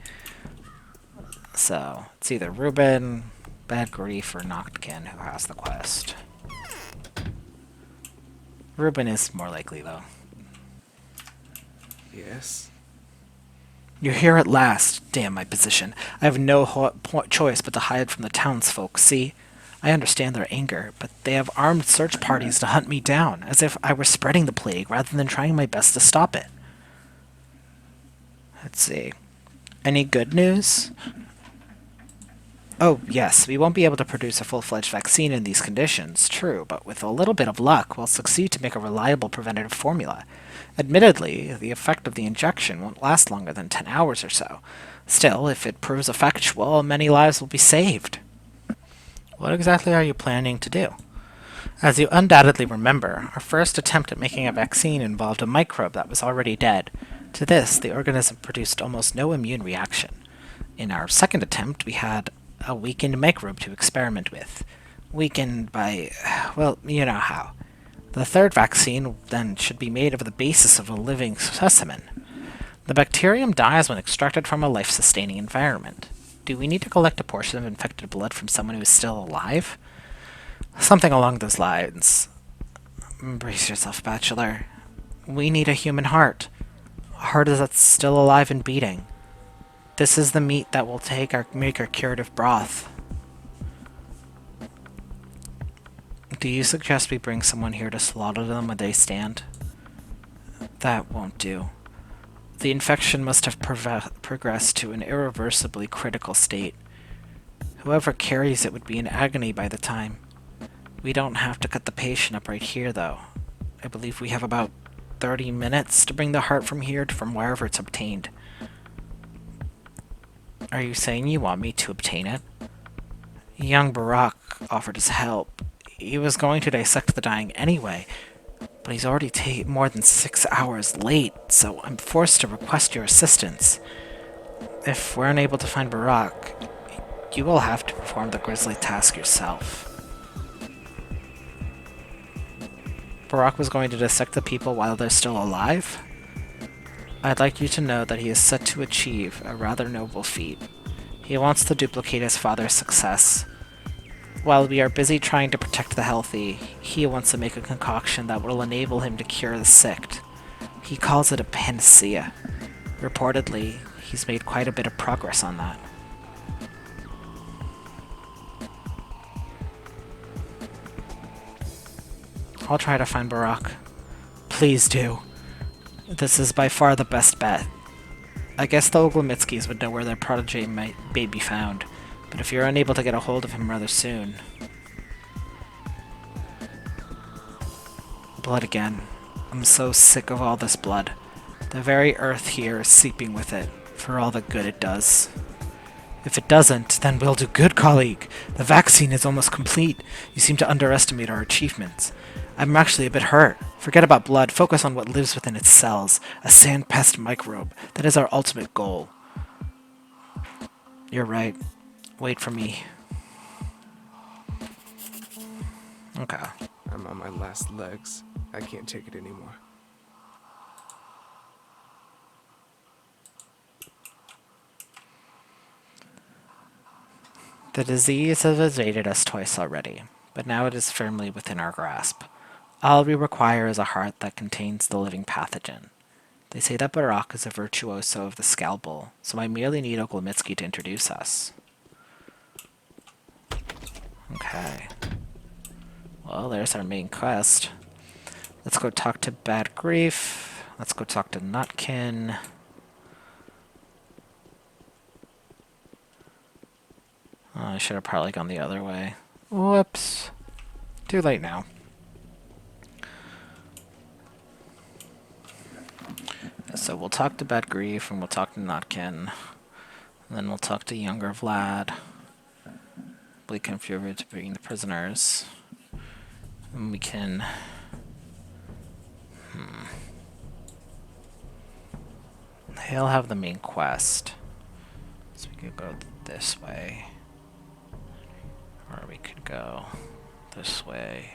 So, it's either Ruben, Bad Grief, or Noctkin who has the quest. Ruben is more likely, though. Yes? You're here at last. Damn my position. I have no choice but to hide from the townsfolk, see? I understand their anger, but they have armed search parties to hunt me down, as if I were spreading the plague rather than trying my best to stop it. Let's see. Any good news? Oh, yes, we won't be able to produce a full-fledged vaccine in these conditions, true, but with a little bit of luck, we'll succeed to make a reliable preventative formula. Admittedly, the effect of the injection won't last longer than 10 hours or so. Still, if it proves effectual, many lives will be saved. What exactly are you planning to do? As you undoubtedly remember, our first attempt at making a vaccine involved a microbe that was already dead. To this, the organism produced almost no immune reaction. In our second attempt, we had a weakened microbe to experiment with. Weakened by, well, you know how. The third vaccine, then, should be made of the basis of a living specimen. The bacterium dies when extracted from a life-sustaining environment. Do we need to collect a portion of infected blood from someone who is still alive? Something along those lines. Brace yourself, Bachelor. We need a human heart. A heart that's still alive and beating. This is the meat that will make our curative broth. Do you suggest we bring someone here to slaughter them where they stand? That won't do. The infection must have progressed to an irreversibly critical state. Whoever carries it would be in agony by the time. We don't have to cut the patient up right here, though. I believe we have about 30 minutes to bring the heart from here to from wherever it's obtained. Are you saying you want me to obtain it? Young Barack offered his help. He was going to dissect the dying anyway, but he's already more than 6 hours late, so I'm forced to request your assistance. If we're unable to find Barack, you will have to perform the grisly task yourself. Barack was going to dissect the people while they're still alive? I'd like you to know that he is set to achieve a rather noble feat. He wants to duplicate his father's success. While we are busy trying to protect the healthy, he wants to make a concoction that will enable him to cure the sick. He calls it a panacea. Reportedly, he's made quite a bit of progress on that. I'll try to find Barack. Please do. This is by far the best bet. I guess the Oglemitskys would know where their protege may be found, but if you're unable to get a hold of him rather soon... Blood again. I'm so sick of all this blood. The very earth here is seeping with it, for all the good it does. If it doesn't, then we'll do good, colleague. The vaccine is almost complete. You seem to underestimate our achievements. I'm actually a bit hurt. Forget about blood, focus on what lives within its cells, a sand pest microbe. That is our ultimate goal. You're right. Wait for me. Okay. I'm on my last legs. I can't take it anymore. The disease has evaded us twice already, but now it is firmly within our grasp. All we require is a heart that contains the living pathogen. They say that Barack is a virtuoso of the scalpel, so I merely need Oglemitsky to introduce us. Okay. Well, there's our main quest. Let's go talk to Bad Grief. Let's go talk to Nutkin. Oh, I should have probably gone the other way. Whoops. Too late now. So we'll talk to Bad Grief, and we'll talk to Notkin. And then we'll talk to younger Vlad. Bleak and Fury to bring the prisoners. And we can... He'll have the main quest. So we could go this way. Or we could go this way.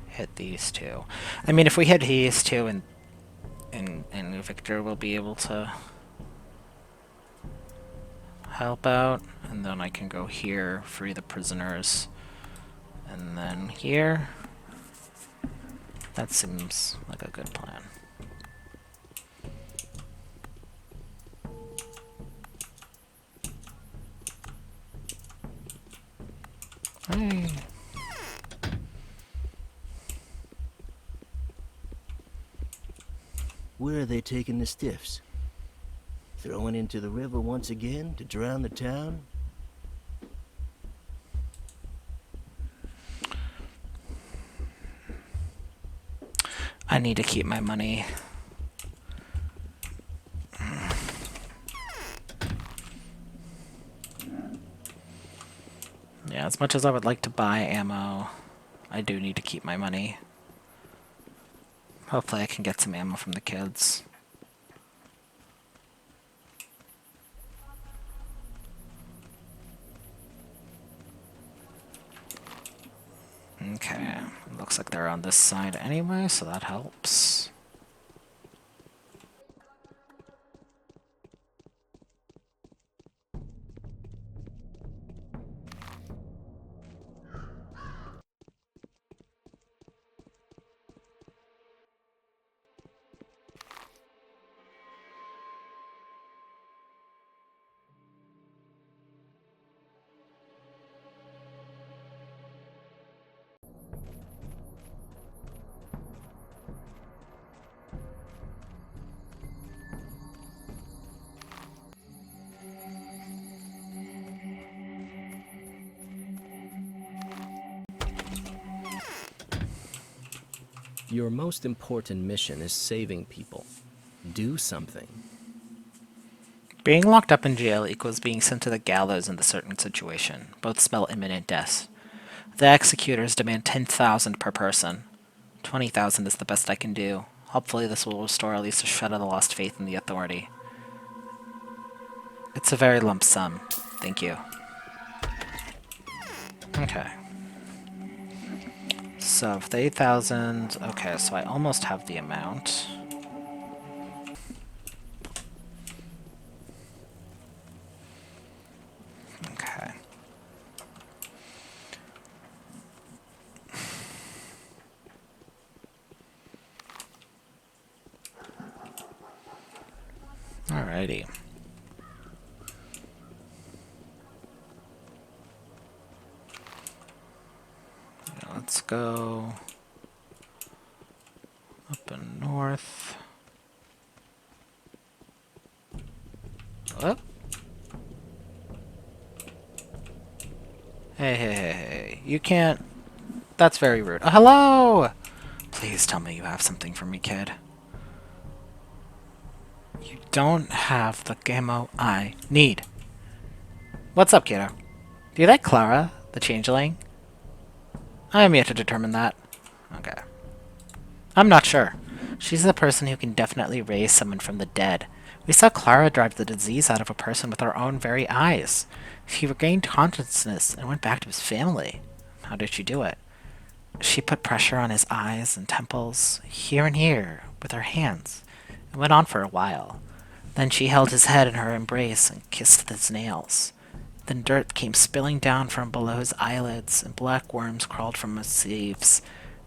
Hit these two. I mean, if we hit these two and Victor will be able to help out. And then I can go here, free the prisoners. And then here. That seems like a good plan. Hey. Where are they taking the stiffs? Throwing into the river once again to drown the town? I need to keep my money. Yeah, as much as I would like to buy ammo, I do need to keep my money. Hopefully I can get some ammo from the kids. Okay, looks like they're on this side anyway, so that helps. Your most important mission is saving people. Do something. Being locked up in jail equals being sent to the gallows in the certain situation. Both spell imminent death. The executors demand 10,000 per person. 20,000 is the best I can do. Hopefully this will restore at least a shred of the lost faith in the authority. It's a very lump sum. Thank you. Okay. So, if the 8,000... Okay, so I almost have the amount. Okay. Alrighty. Let's go up and north. Up. Hey, you can't... That's very rude. Oh, hello! Please tell me you have something for me, kid. You don't have the ammo I need. What's up, kiddo? Do you like Clara, the changeling? I am yet to determine that. Okay. I'm not sure. She's the person who can definitely raise someone from the dead. We saw Clara drive the disease out of a person with our own very eyes. He regained consciousness and went back to his family. How did she do it? She put pressure on his eyes and temples, here and here, with her hands. It went on for a while. Then she held his head in her embrace and kissed his nails. Then dirt came spilling down from below his eyelids, and black worms crawled from his sleeves.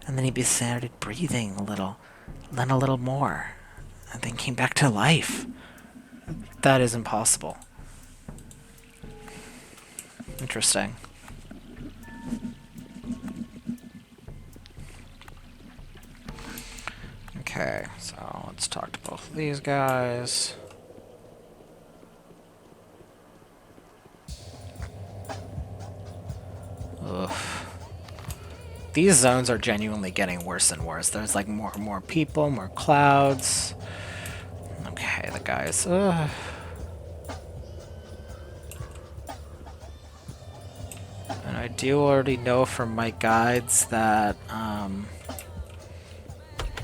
And then he started breathing a little, then a little more, and then came back to life. That is impossible. Interesting. Okay, so let's talk to both of these guys. Ugh. These zones are genuinely getting worse and worse. There's like more and more people, more clouds. Okay, the guys. And I do already know from my guides that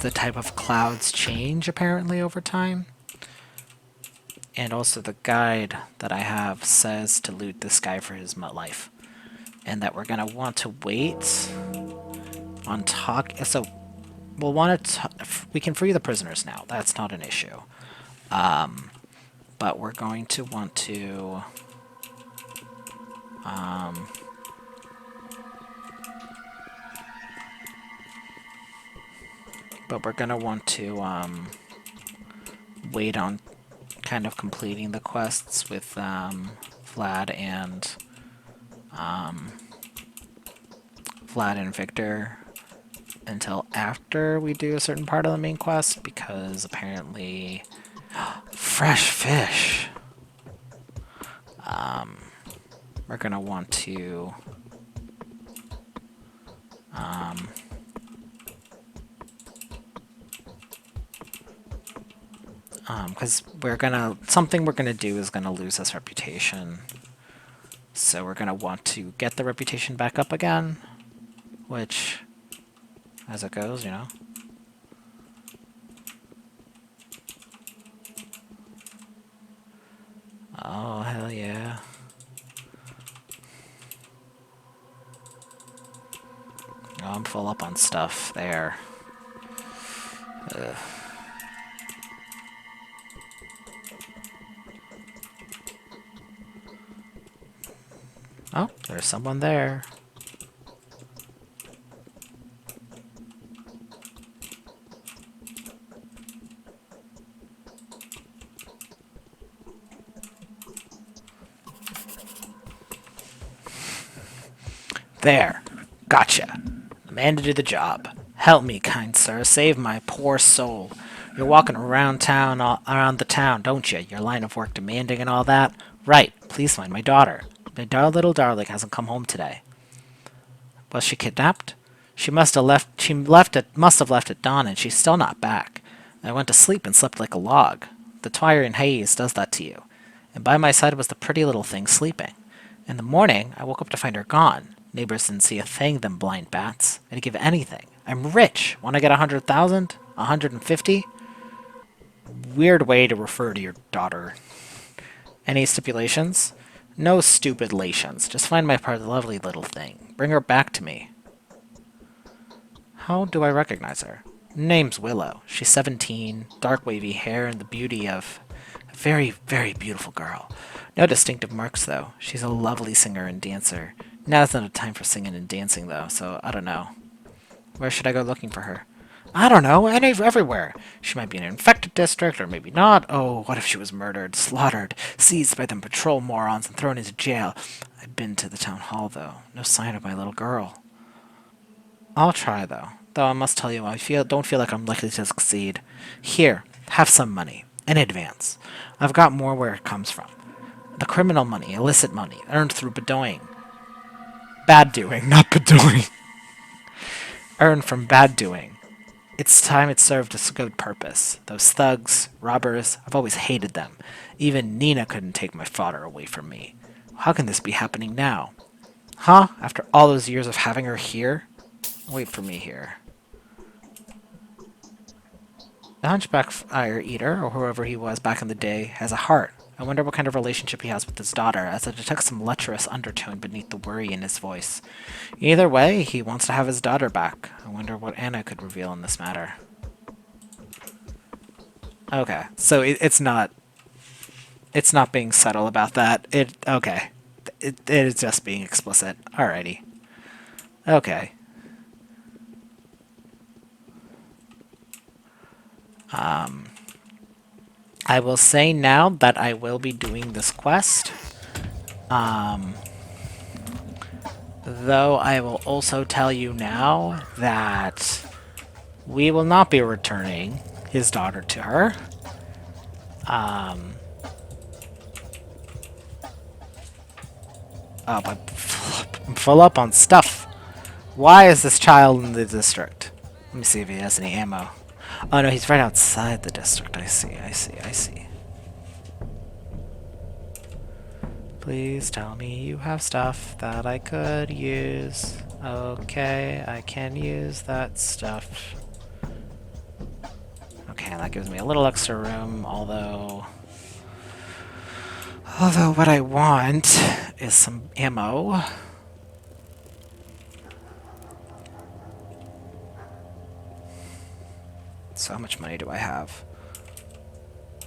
the type of clouds change apparently over time. And also the guide that I have says to loot this guy for his life. And that we're gonna want to wait on talk. So we'll want to. We can free the prisoners now. That's not an issue. But we're going to want to. But we're gonna want to wait on kind of completing the quests with Vlad and Victor until after we do a certain part of the main quest, because apparently fresh fish. We're gonna want to because something we're gonna do is gonna lose this reputation. So we're gonna want to get the reputation back up again, which, as it goes, you know. Oh, hell yeah. Oh, I'm full up on stuff there. Ugh. Oh, there's someone there. There. Gotcha. The man to do the job. Help me, kind sir. Save my poor soul. You're walking around around the town, don't you? Your line of work demanding and all that? Right. Please find my daughter. My little darling hasn't come home today. Was she kidnapped? She must have left at dawn, and she's still not back. I went to sleep and slept like a log. The twilight haze does that to you. And by my side was the pretty little thing sleeping. In the morning, I woke up to find her gone. Neighbors didn't see a thing, them blind bats. I'd give anything. I'm rich. Want to get 100,000? 150? Weird way to refer to your daughter. Any stipulations? No stupid lations. Just find my lovely little thing. Bring her back to me. How do I recognize her? Name's Willow. She's 17, dark wavy hair, and the beauty of a very, very beautiful girl. No distinctive marks, though. She's a lovely singer and dancer. Now's not a time for singing and dancing, though, so I don't know. Where should I go looking for her? I don't know, everywhere. She might be in an infected district, or maybe not. Oh, what if she was murdered, slaughtered, seized by them patrol morons, and thrown into jail? I've been to the town hall, though. No sign of my little girl. I'll try, though. Though I must tell you, don't feel like I'm likely to succeed. Here, have some money. In advance. I've got more where it comes from. The criminal money, illicit money, earned through bedoing. Bad doing, not bedoing. Earned from bad doing. It's time it served a good purpose. Those thugs, robbers, I've always hated them. Even Nina couldn't take my father away from me. How can this be happening now? Huh? After all those years of having her here? Wait for me here. The hunchback fire eater, or whoever he was back in the day, has a heart. I wonder what kind of relationship he has with his daughter, as I detect some lecherous undertone beneath the worry in his voice. Either way, he wants to have his daughter back. I wonder what Anna could reveal in this matter. Okay, so it's not being subtle about that. Okay. It is just being explicit. Alrighty. Okay. I will say now that I will be doing this quest. Though I will also tell you now that we will not be returning his daughter to her. I'm full up on stuff. Why is this child in the district? Let me see if he has any ammo. Oh no, he's right outside the district. I see. Please tell me you have stuff that I could use. Okay, I can use that stuff. Okay, that gives me a little extra room, although what I want is some ammo. So how much money do I have?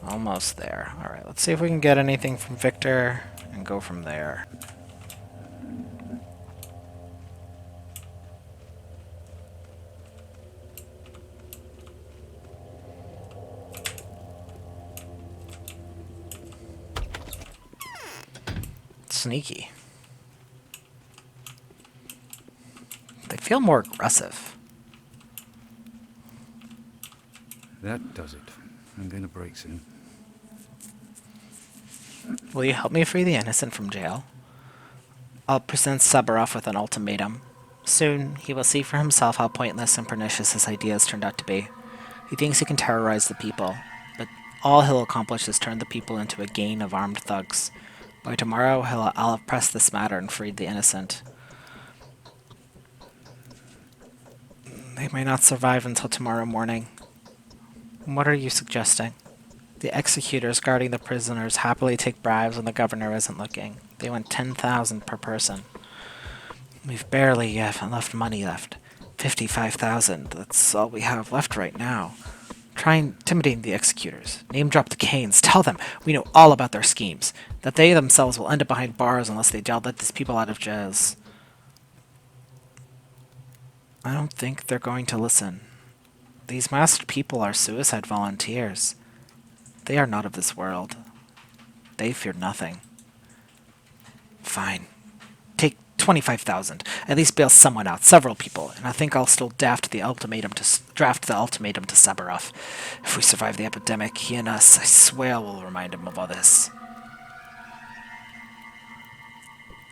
Almost there. Alright, let's see if we can get anything from Victor and go from there. Sneaky. They feel more aggressive. That does it. I'm going to break soon. Will you help me free the innocent from jail? I'll present Sabarov with an ultimatum. Soon, he will see for himself how pointless and pernicious his ideas turned out to be. He thinks he can terrorize the people, but all he'll accomplish is turn the people into a gang of armed thugs. By tomorrow, I'll have pressed this matter and freed the innocent. They may not survive until tomorrow morning. What are you suggesting? The executors guarding the prisoners happily take bribes when the governor isn't looking. They want 10,000 per person. We've barely enough money left. 55,000. That's all we have left right now. Try intimidating the executors. Name drop the Canes. Tell them we know all about their schemes. That they themselves will end up behind bars unless they let these people out of jails. I don't think they're going to listen. These masked people are suicide volunteers. They are not of this world. They fear nothing. Fine. Take 25,000. At least bail someone out, several people, and I think I'll still draft the ultimatum to Sabarov. If we survive the epidemic, he and us, I swear we'll remind him of all this.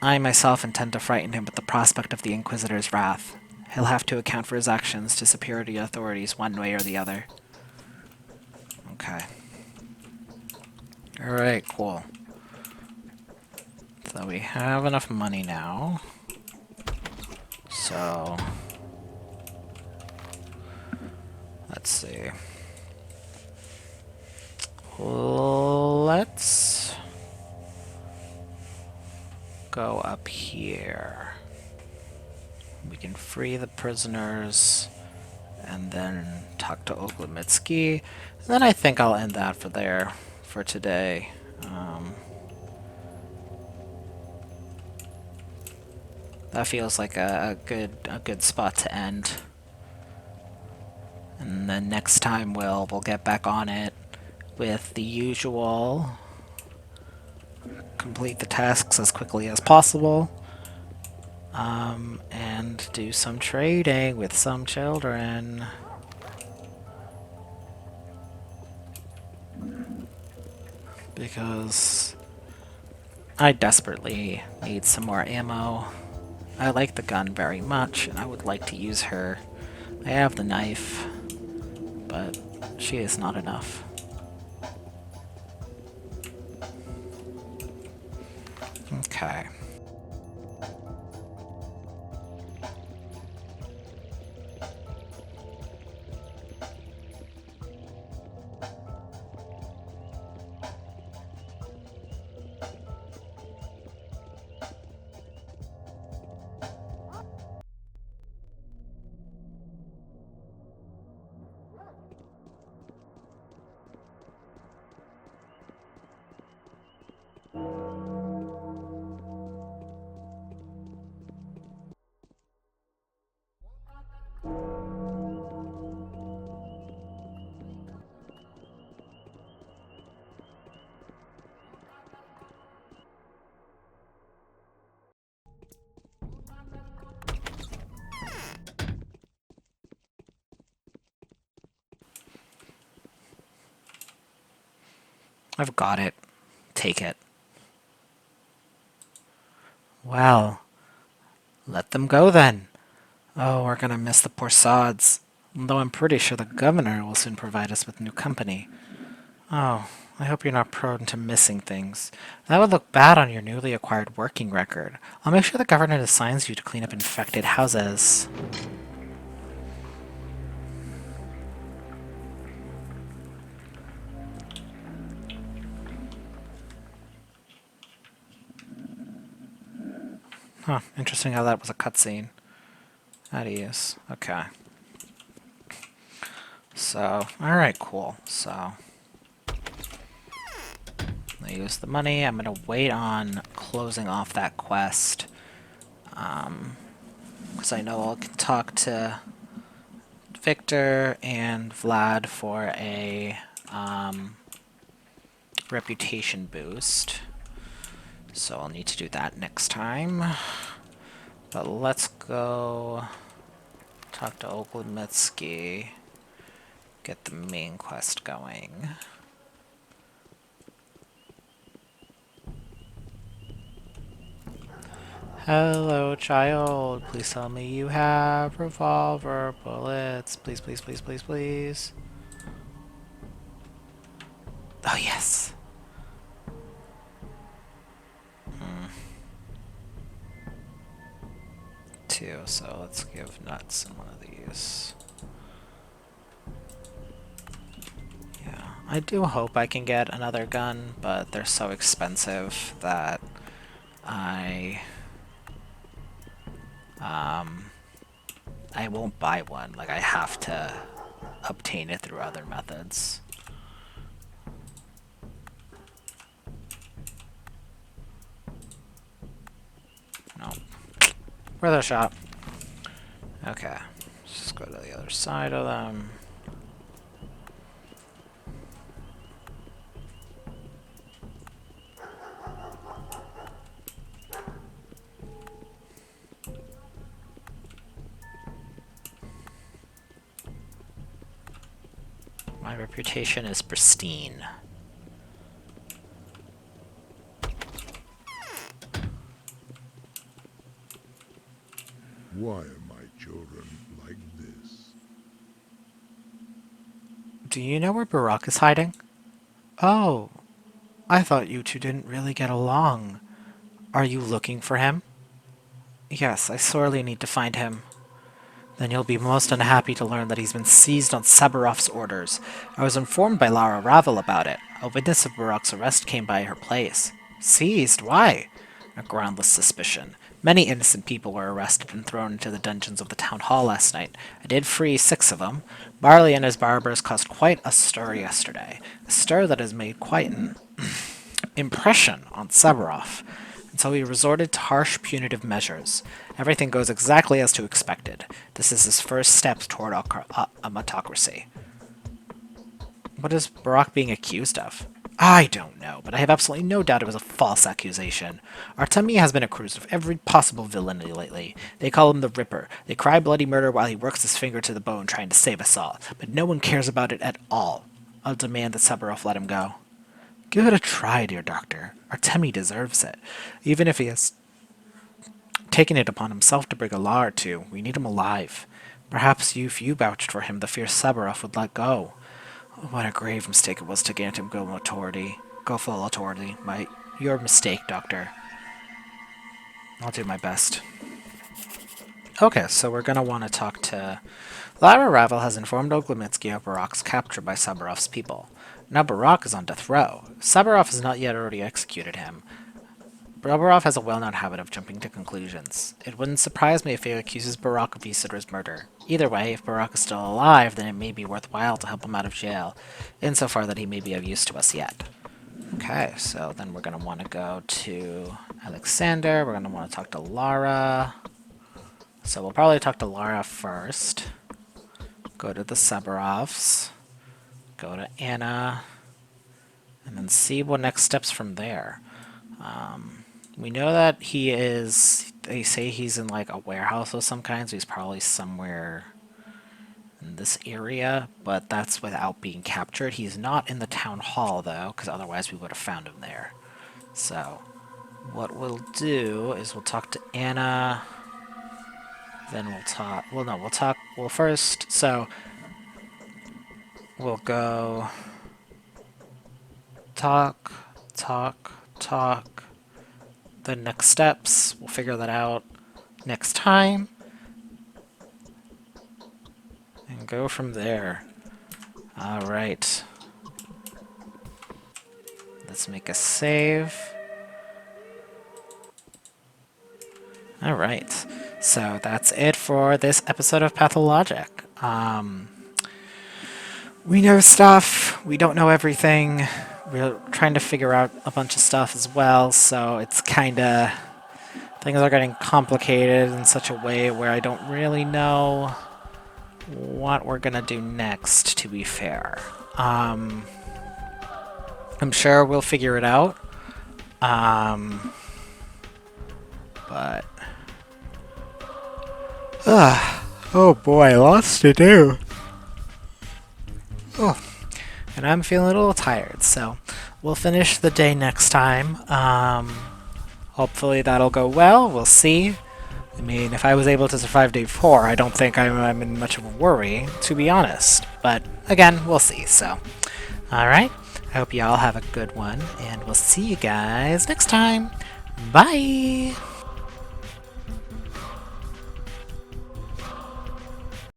I myself intend to frighten him with the prospect of the Inquisitor's wrath. He'll have to account for his actions to superior authorities one way or the other. Okay. Alright, cool. So we have enough money now. So let's see. Let's go up here. We can free the prisoners and then talk to Oglemitsky. Then I think I'll end that for today. That feels like a good spot to end. And then next time we'll get back on it with the usual. Complete the tasks as quickly as possible. And do some trading with some children. Because I desperately need some more ammo. I like the gun very much, and I would like to use her. I have the knife, but she is not enough. Okay. I've got it. Take it. Well, let them go then. Oh, we're gonna miss the poor sods. Though I'm pretty sure the governor will soon provide us with new company. Oh, I hope you're not prone to missing things. That would look bad on your newly acquired working record. I'll make sure the governor assigns you to clean up infected houses. Huh, interesting how that was a cutscene. How to use. Okay. So, alright, cool. So, I use the money. I'm gonna wait on closing off that quest. Because I know I can talk to Victor and Vlad for a reputation boost. So I'll need to do that next time. But let's go talk to Oglemitsky. Get the main quest going. Hello, child. Please tell me you have revolver bullets. Please, please, please, please, please. Oh, yes. Two, so let's give Nuts one of these. Yeah, I do hope I can get another gun, but they're so expensive that I won't buy one. Like, I have to obtain it through other methods. No. Where's the shop? Okay. Let's just go to the other side of them. My reputation is pristine. Why are my children like this? Do you know where Barack is hiding? Oh, I thought you two didn't really get along. Are you looking for him? Yes, I sorely need to find him. Then you'll be most unhappy to learn that he's been seized on Sabarov's orders. I was informed by Lara Ravel about it. A witness of Barack's arrest came by her place. Seized? Why? A groundless suspicion. Many innocent people were arrested and thrown into the dungeons of the town hall last night. I did free 6 of them. Barley and his barbers caused quite a stir yesterday. A stir that has made quite an impression on Sabarov. And so he resorted to harsh punitive measures. Everything goes exactly as to expected. This is his first step toward autocracy. What is Barack being accused of? I don't know, but I have absolutely no doubt it was a false accusation. Artemi has been accused of every possible villainy lately. They call him the Ripper. They cry bloody murder while he works his finger to the bone trying to save us all. But no one cares about it at all. I'll demand that Sabarov let him go. Give it a try, dear doctor. Artemi deserves it. Even if he has taken it upon himself to bring a law or two, we need him alive. Perhaps if you vouched for him, the fierce Sabarov would let go. What a grave mistake it was to grant him full authority. Your mistake, Doctor. I'll do my best. Okay, so we're gonna want to talk to... Lara Ravel has informed Oglemitsky of Barack's capture by Sabarov's people. Now Barack is on death row. Sabarov has not yet already executed him. Sabarov has a well-known habit of jumping to conclusions. It wouldn't surprise me if he accuses Barack of Isidra's murder. Either way, if Barack is still alive, then it may be worthwhile to help him out of jail, insofar that he may be of use to us yet. Okay, so then we're going to want to go to Alexander. We're going to want to talk to Lara. So we'll probably talk to Lara first. Go to the Sabarovs. Go to Anna. And then see what next steps from there. We know that he is... They say he's in like a warehouse of some kind, so he's probably somewhere in this area, but that's without being captured. He's not in the town hall, though, because otherwise we would have found him there. So, what we'll do is we'll talk to Anna Then we'll talk. Well, no, we'll talk. Well, first, so we'll go talk, talk, talk. The next steps, we'll figure that out next time. And go from there. Alright. Let's make a save. Alright. So that's it for this episode of Pathologic. We know stuff. We don't know everything. We're trying to figure out a bunch of stuff as well, so it's kinda... Things are getting complicated in such a way where I don't really know what we're gonna do next, to be fair. I'm sure we'll figure it out. But... oh boy, lots to do. Oh, and I'm feeling a little tired, so we'll finish the day next time. Hopefully that'll go well, we'll see. I mean, if I was able to survive day 4, I don't think I'm in much of a worry, to be honest. But, again, we'll see, so. Alright, I hope you all have a good one, and we'll see you guys next time. Bye!